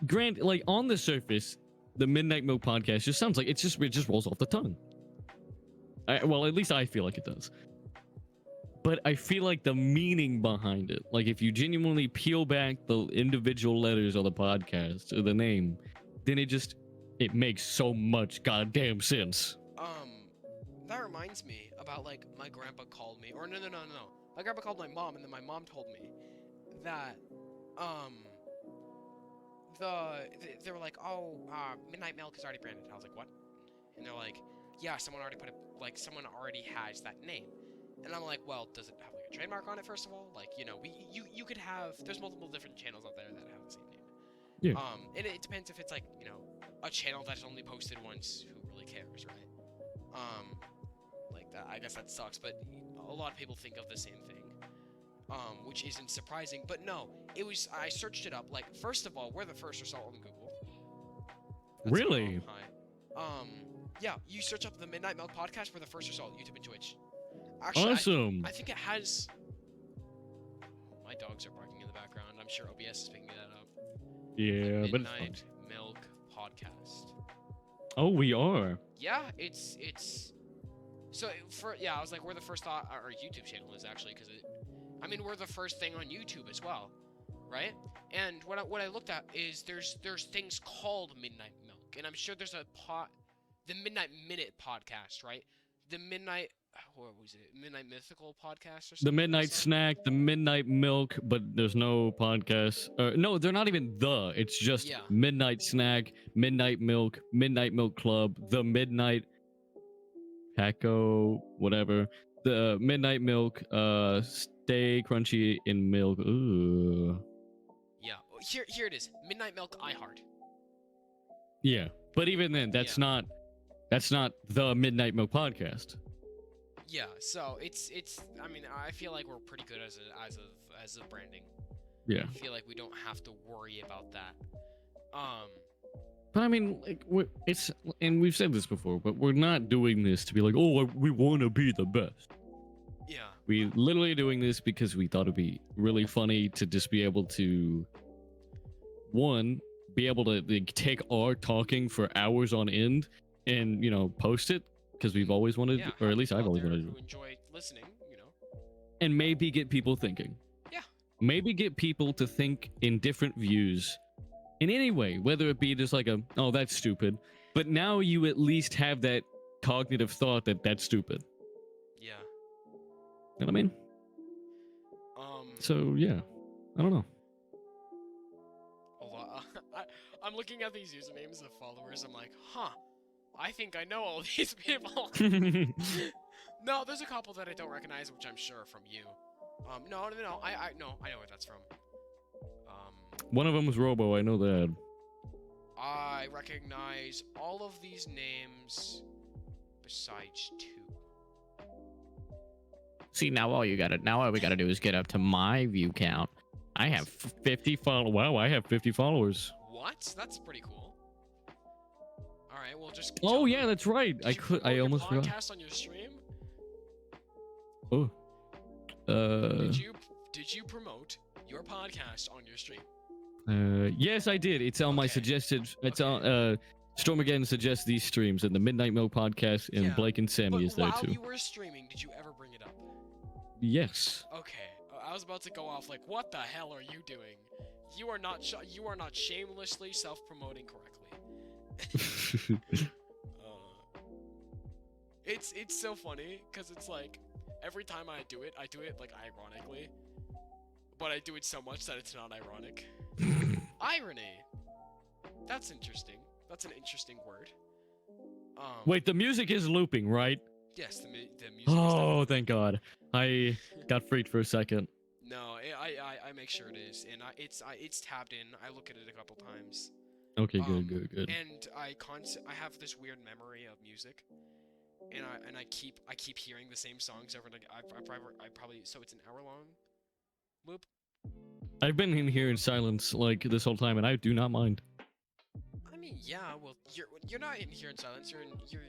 Grant, like on the surface, the Midnight Milk podcast just sounds like it just rolls off the tongue. Well, at least I feel like it does. But I feel like the meaning behind it, like if you genuinely peel back the individual letters of the podcast or the name, then it makes so much goddamn sense. That reminds me about like my grandpa called me, or no. My grandpa called my mom, and then my mom told me that they were like, oh, Midnight Milk is already branded. I was like, what? And they're like, yeah, someone already has that name. And I'm like, well, does it have like a trademark on it first of all? Like, you could have, there's multiple different channels out there that have the same name. Yeah. And it depends if it's like, a channel that's only posted once, who really cares, right? Like that, I guess that sucks, but a lot of people think of the same thing. Which isn't surprising, but no, I searched it up, like, first of all, we're the first result on Google. That's Really? high. Yeah, you search up the Midnight Milk Podcast, we're the first result, YouTube and Twitch. Actually, Awesome. I think it has... My dogs are barking in the background. I'm sure OBS is picking that up. Yeah, The but it's fun. Midnight Milk Podcast. Oh, we are. Yeah, it's so I was like, we're the first thought our YouTube channel is actually, because we're the first thing on YouTube as well, right? And what I looked at is there's things called Midnight Milk, and I'm sure there's the Midnight Minute podcast, right? The Midnight what was it? Midnight Mythical podcast or The something? Midnight Snack, the Midnight Milk, but there's no podcast. No, they're not even the. It's just Yeah. Midnight Snack, Midnight Milk Club, the Midnight Paco, whatever. The Midnight Milk, Stay Crunchy in Milk. Ooh. Yeah. Here it is. Midnight Milk iHeart. Yeah, but even then, that's Yeah. not the Midnight Milk podcast. Yeah. So it's. I mean, I feel like we're pretty good as a branding. Yeah. I feel like we don't have to worry about that. But I mean, like, it's, and we've said this before, but we're not doing this to be like, oh, we want to be the best. Yeah. We literally doing this because we thought it'd be really funny to just be able to, one, be able to like, take our talking for hours on end and, post it because we've always wanted, Yeah. or at least I've Out always there wanted who to, enjoy listening. and maybe get people thinking. Yeah. Maybe get people to think in different views in any way, whether it be just like oh, that's stupid, but now you at least have that cognitive thought that that's stupid. Yeah. You know what I mean? So yeah, I don't know. A lot. I'm looking at these usernames of followers. I'm like, huh. I think I know all these people. No, there's a couple that I don't recognize, which I'm sure are from you. No. I know where that's from. One of them was Robo. I know that. I recognize all of these names besides two. See, now all we gotta do is get up to my view count. I have 50 followers. Wow, I have 50 followers. What? That's pretty cool. All right, well just. Oh yeah, that's right. I almost forgot. Podcast on your stream. Oh. Did you promote your podcast on your stream? Yes, I did. It's on my suggested. It's on. Storm again suggests these streams, and the Midnight Milk podcast, and Blake and Sammy is there while too. you were streaming, did you ever bring it up? Yes. Okay, I was about to go off like, what the hell are you doing? You are not shamelessly self-promoting correctly. It's so funny because it's like every time I do it like ironically, but I do it so much that it's not ironic. Irony. That's interesting. That's an interesting word. Wait, the music is looping, right? Yes, the music. Oh, thank God! I got freaked for a second. No, I make sure it is, and it's tabbed in. I look at it a couple times. Okay, good. And I have this weird memory of music, and I keep hearing the same songs over and again. I probably so it's an hour-long loop. I've been in here in silence like this whole time, and I do not mind. I mean, yeah. Well, you're not in here in silence. You're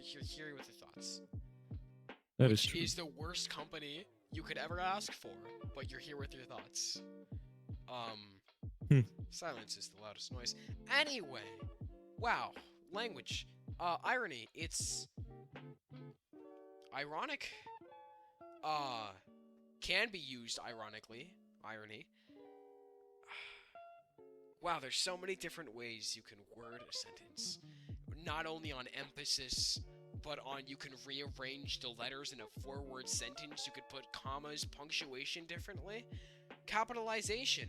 here with your thoughts. That is true. Which is the worst company you could ever ask for, but you're here with your thoughts. Silence is the loudest noise. Anyway, wow, language, irony. It's ironic. Can be used ironically. Irony. Wow, there's so many different ways you can word a sentence. Not only on emphasis, but on you can rearrange the letters in a four-word sentence. You could put commas, punctuation differently. Capitalization.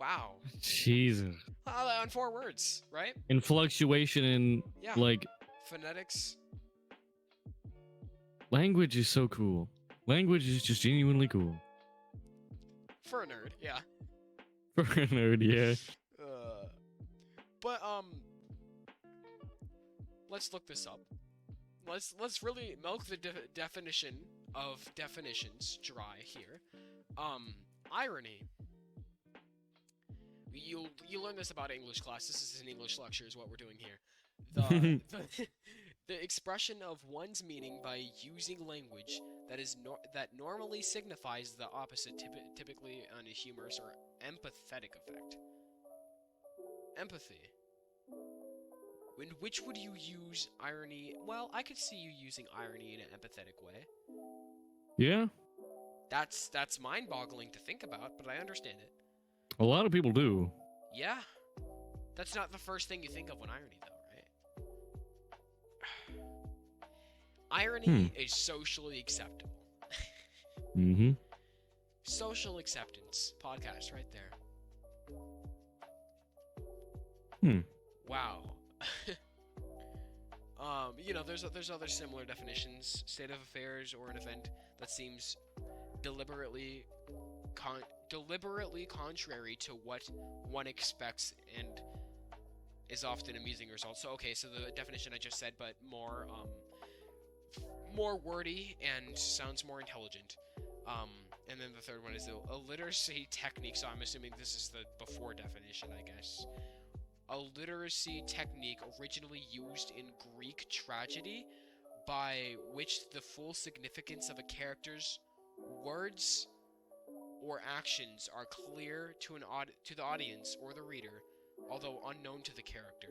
Wow. Jesus. On 4 words, right? And fluctuation in like phonetics. Language is so cool. Language is just genuinely cool. For a nerd, yeah. For a nerd, yeah. But let's look this up. Let's really milk the definition of definitions dry here. Irony. You learn this about English class. This is an English lecture, is what we're doing here. The expression of one's meaning by using language that normally signifies the opposite, typically on a humorous or empathetic effect. Empathy. In which would you use irony? Well, I could see you using irony in an empathetic way. Yeah. That's mind-boggling to think about, but I understand it. A lot of people do. Yeah. That's not the first thing you think of when irony, though, right? Hmm. Irony is socially acceptable. Mm-hmm. Social acceptance podcast right there. Hmm. Wow. There's other similar definitions. State of affairs or an event that seems deliberately deliberately contrary to what one expects and is often amusing result. So okay, so the definition I just said, but more wordy and sounds more intelligent. And then the third one is a literacy technique. So I'm assuming this is the before definition, I guess. A literacy technique originally used in Greek tragedy, by which the full significance of a character's words or actions are clear to the audience or the reader, although unknown to the character.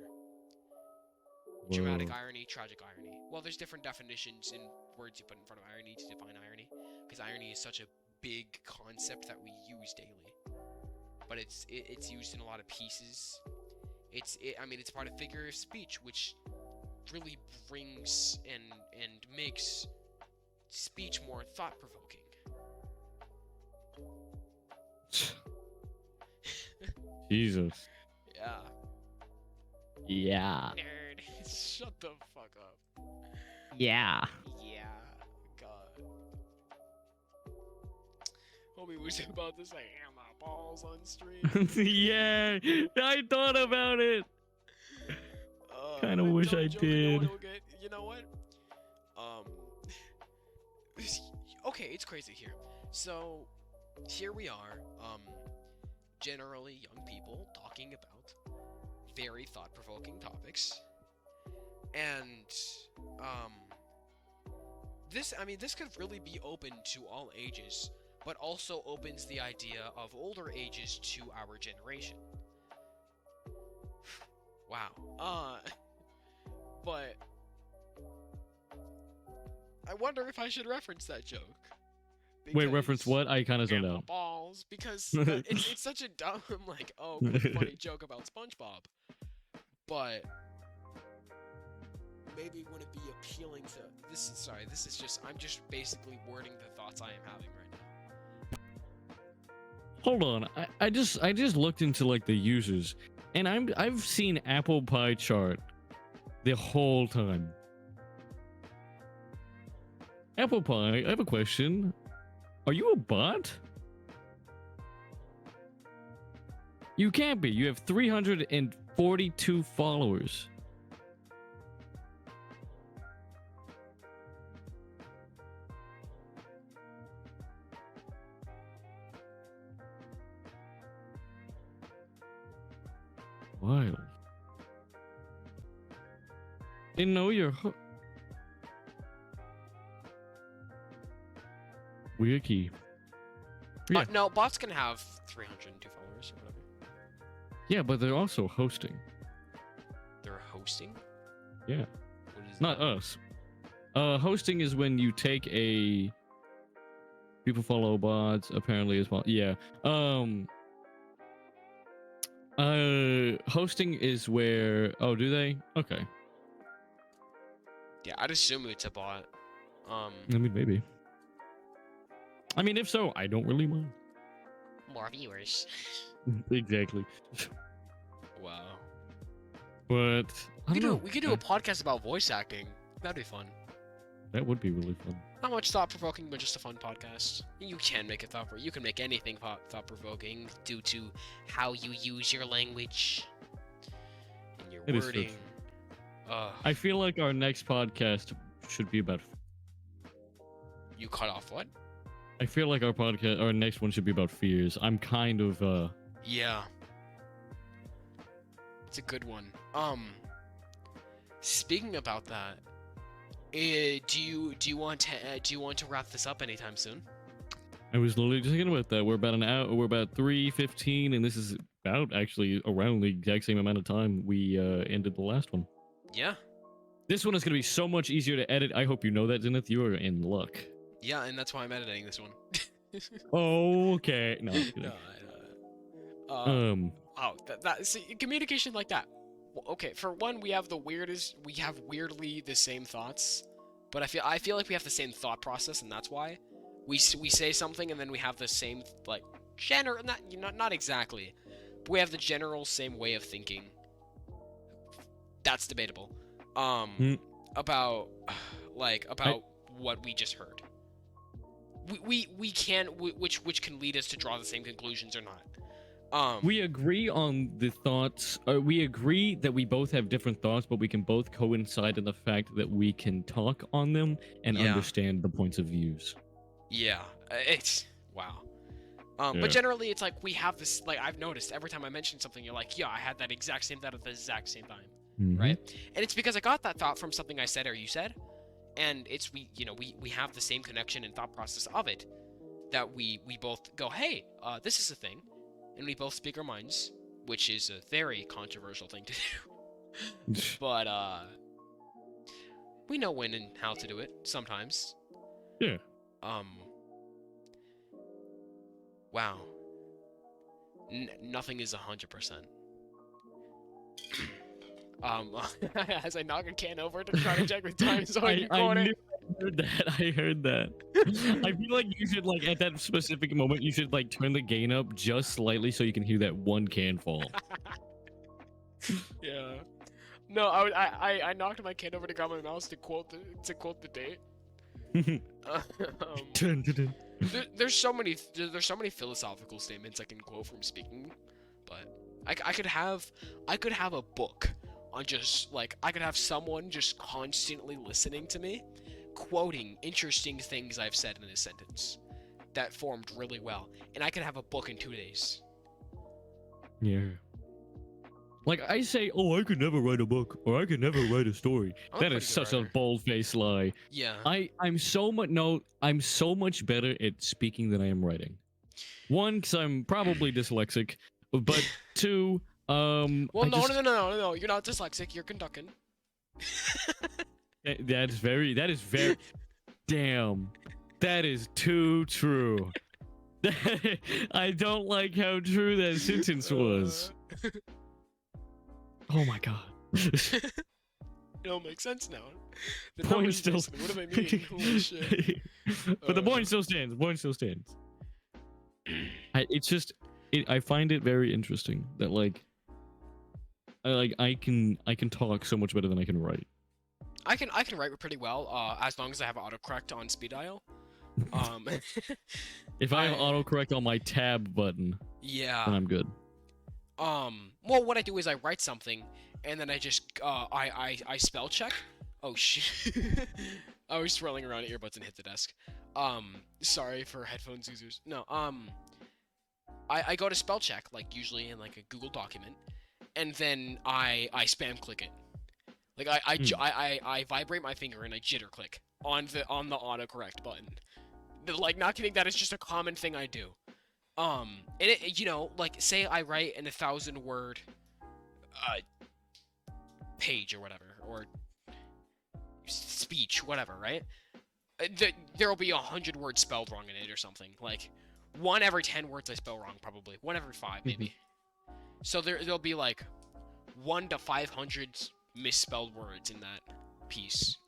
Dramatic Whoa. irony, tragic irony. Well, there's different definitions in words you put in front of irony to define irony, because irony is such a big concept that we use daily. But it's used in a lot of pieces. It's part of figure of speech, which really brings and makes speech more thought-provoking. Jesus. Yeah. Yeah. Nerd. Shut the fuck up. Yeah. Yeah. God. Homie was about to say, "Am I balls on stream?" Yeah. I thought about it. Kind of wish I did. You know what? Okay, it's crazy here. So, here we are, generally young people talking about very thought-provoking topics. And, this could really be open to all ages, but also opens the idea of older ages to our generation. Wow. But I wonder if I should reference that joke. Wait, reference what? I kind of zoned out. Balls, because it's such a dumb, like, oh, funny joke about SpongeBob. But maybe wouldn't be appealing to I'm just basically wording the thoughts I am having right now. Hold on. I just looked into like the users, and I've seen Apple Pie chart the whole time. Apple Pie, I have a question. Are you a bot? You can't be. You have 342 followers. Wild. Didn't know you're weird key. Yeah. No, bots can have 302 followers or whatever. Yeah, but they're also hosting. They're hosting? Yeah. What is Not that? us. Hosting is when you take a people follow bots apparently as well. Yeah. Hosting is where do they? Okay. Yeah, I'd assume it's a bot. I mean maybe. I mean if so, I don't really mind. More viewers. Exactly. Wow. But We could do a podcast about voice acting. That'd be fun. That would be really fun. Not much thought-provoking, but just a fun podcast. You can make it you can make anything thought-provoking due to how you use your language and your wording. I feel like our next podcast should be about. You cut off what? I feel like our next one should be about fears. I'm kind of Yeah. It's a good one. Speaking about that, do you want to wrap this up anytime soon? I was literally just thinking about that. We're about an hour. We're about 3:15, and this is about actually around the exact same amount of time we ended the last one. Yeah. This one is going to be so much easier to edit. I hope you know that, Zenith. You are in luck. Yeah, and that's why I'm editing this one. Okay. No. Wow. See, communication like that. Okay, for one, we have weirdly the same thoughts, but I feel like we have the same thought process, and that's why we say something and then we have the same like general not exactly, but we have the general same way of thinking. That's debatable. Mm. About like I, about what we just heard. We can which can lead us to draw the same conclusions or not. we agree on the thoughts. We agree that we both have different thoughts, but we can both coincide in the fact that we can talk on them and Yeah. understand the points of views. Yeah, it's wow. But Yeah. generally, it's like we have this. Like I've noticed every time I mention something, you're like, "Yeah, I had that exact same thought at the exact same time," Mhm. right? And it's because I got that thought from something I said or you said, and it's we have the same connection and thought process of it, that we both go, "Hey, this is a thing," and we both speak our minds, which is a very controversial thing to do. But we know when and how to do it sometimes. Yeah. Wow. Nothing is 100%. As I knock a can over to try to check the time zone. I heard that. I heard that. I feel like you should like at that specific moment you should like turn the gain up just slightly so you can hear that one can fall. Yeah. No, I knocked my can over to grab my mouse to quote the date. Dun, dun, dun. There's so many philosophical statements I can quote from speaking, but I could have a book on just like I could have someone just constantly listening to me, quoting interesting things I've said in a sentence that formed really well, and I could have a book in 2 days. Yeah. Like I say, oh, I could never write a book or I could never write a story. I'm a That pretty is good such a writer. bold-faced lie. Yeah. I'm so much better at speaking than I am writing. One, because I'm probably dyslexic, but two, Well, I no, just, no. You're not dyslexic. You're conducting. that is very, damn, that is too true. I don't like how true that sentence was. Oh my god. It all makes sense now. The Point numbers still. basically, what do they mean? Holy shit. But the point still stands. The point still stands. I find it very interesting that like I can talk so much better than I can write. I can write pretty well, as long as I have autocorrect on speed dial. If I have autocorrect on my tab button, yeah. then I'm good. Well, what I do is I write something, and then I just, I spell check. Oh, shit. I was swirling around earbuds and hit the desk. Sorry for headphones users. No, I go to spell check, like, usually in, like, a Google document, and then I spam click it. Like, I vibrate my finger and I jitter click on the autocorrect button. Like, not kidding, that is just a common thing I do. And it, like, say I write an 1,000-word page or whatever, or speech, whatever, right? There'll be 100 words spelled wrong in it or something. Like, 1 every 10 words I spell wrong, probably. 1 every 5, maybe. So there'll be, like, 1 to 500 misspelled words in that piece.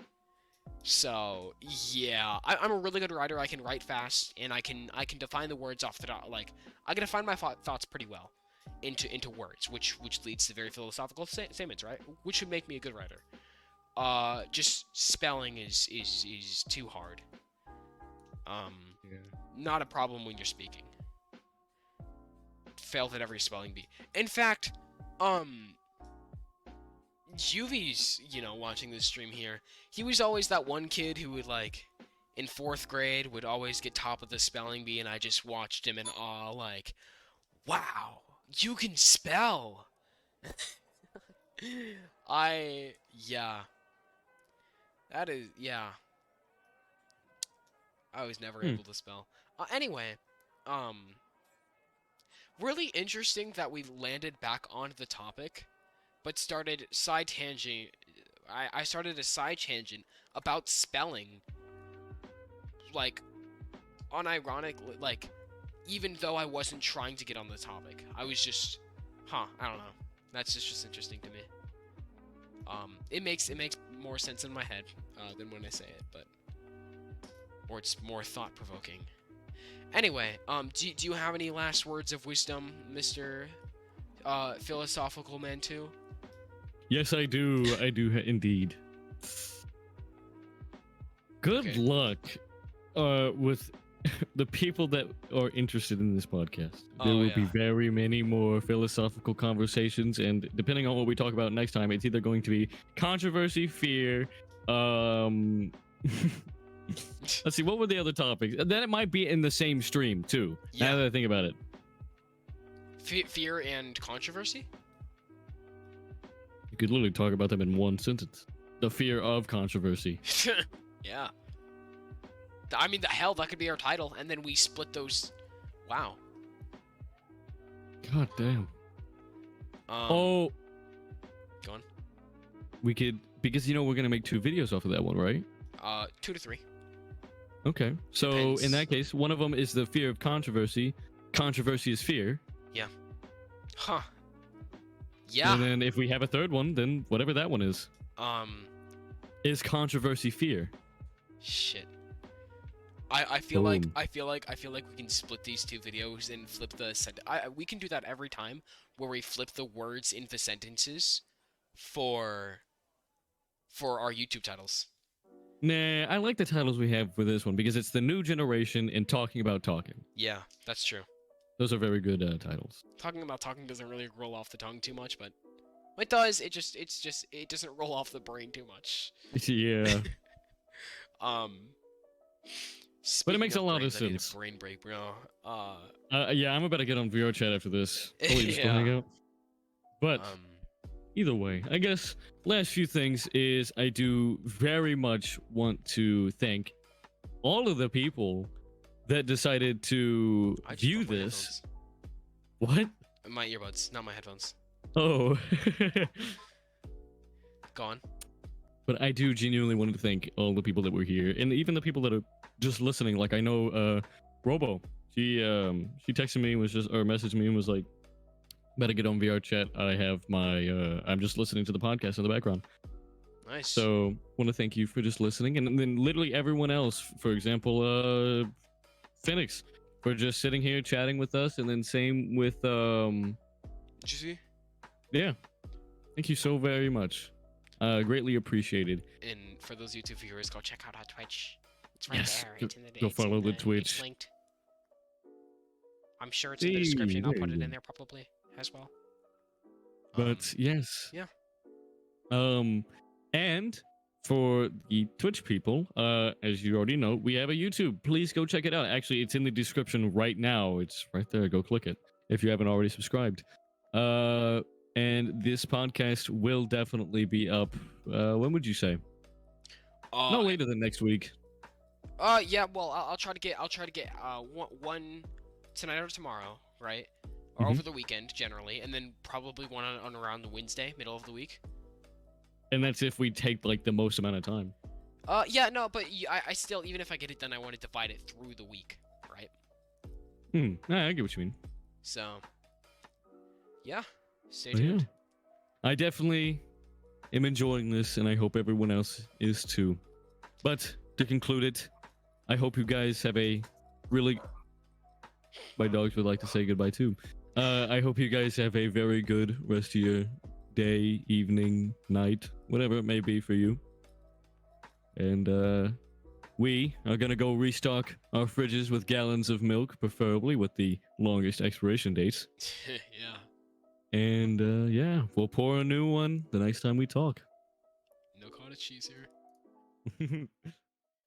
So yeah, I'm a really good writer. I can write fast, and I can define the words off the dot. Like I can define my thoughts pretty well into words, which leads to very philosophical statements, right? Which would make me a good writer. Just spelling is too hard. Not a problem when you're speaking. Failed at every spelling bee. In fact, Juvi's, watching this stream here, he was always that one kid who would, like, in 4th grade, would always get top of the spelling bee, and I just watched him in awe, like, wow, you can spell! Yeah. That is, yeah. I was never able to spell. Anyway, really interesting that we landed back onto the topic, but started side tangent. I started a side tangent about spelling, like, unironically, like, even though I wasn't trying to get on the topic. I was just, I don't know. That's just interesting to me. It makes more sense in my head than when I say it, but or it's more thought provoking. Anyway, do you have any last words of wisdom, Mr. Philosophical Man 2? Yes, I do. I do indeed. Good Okay. luck with the people that are interested in this podcast. There Oh will be yeah. very many more philosophical conversations, and depending on what we talk about next time, it's either going to be controversy, fear, let's see, what were the other topics? Then it might be in the same stream too. Now that Yeah. I think about it. Fear and controversy? You could literally talk about them in one sentence. The fear of controversy. Yeah. I mean, the hell, that could be our title, and then we split those. Wow. God damn. Oh. Go on. We could, because we're gonna make 2 videos off of that one, right? 2 to 3. Okay. So Depends. in that case, one of them is the fear of controversy. Controversy is fear. Huh. Yeah. And then if we have a third one, then whatever that one is controversy fear. Shit. I feel like Boom. I feel like we can split these 2 videos and flip the we can do that every time where we flip the words into sentences for our YouTube titles. Nah, I like the titles we have for this one because it's the new generation and talking about talking. Yeah, that's true. Those are very good titles. Talking about talking doesn't really roll off the tongue too much, but it does. It doesn't roll off the brain too much. Yeah. But it makes a lot of I need a sense. brain break, bro. Yeah, I'm about to get on VR chat after this. Probably just go Yeah. hang out. But either way, I guess last few things is I do very much want to thank all of the people that decided to I just view broke my this. What? headphones. My earbuds, not my headphones. Oh. Gone. But I do genuinely want to thank all the people that were here, and even the people that are just listening. Like I know Robo, she texted me, or messaged me and was like, better get on VR chat. I have my I'm just listening to the podcast in the background. Nice. So want to thank you for just listening, and then literally everyone else, for example, Phoenix, for just sitting here chatting with us, and then same with Did you see? yeah, thank you so very much. Greatly appreciated. And for those YouTube viewers, go check out our Twitch. It's right Yes, there. go- It's in the, go it's follow in the It's Twitch. linked. I'm sure it's in the Hey, description. I'll there put you it go. in there probably as well. But yes. yeah. And for the Twitch people, as you already know, we have a YouTube. Please go check it out. Actually, it's in the description right now. It's right there. Go click it if you haven't already subscribed. And this podcast will definitely be up. When would you say? No later than next week. Yeah. Well, I'll try to get one tonight or tomorrow, right? Or Mhm. over the weekend generally, and then probably one on around the Wednesday, middle of the week. And that's if we take like the most amount of time. Yeah, no, but I still, even if I get it done, I want to divide it through the week, right? I get what you mean. So, yeah, stay But yeah, tuned. I definitely am enjoying this, and I hope everyone else is too. But to conclude it, I hope you guys have a really... My dogs would like to say goodbye too. I hope you guys have a very good rest of your day, evening, night, whatever it may be for you. And we are gonna go restock our fridges with gallons of milk, preferably with the longest expiration dates. Yeah. And yeah, we'll pour a new one the next time we talk. No cottage cheese here.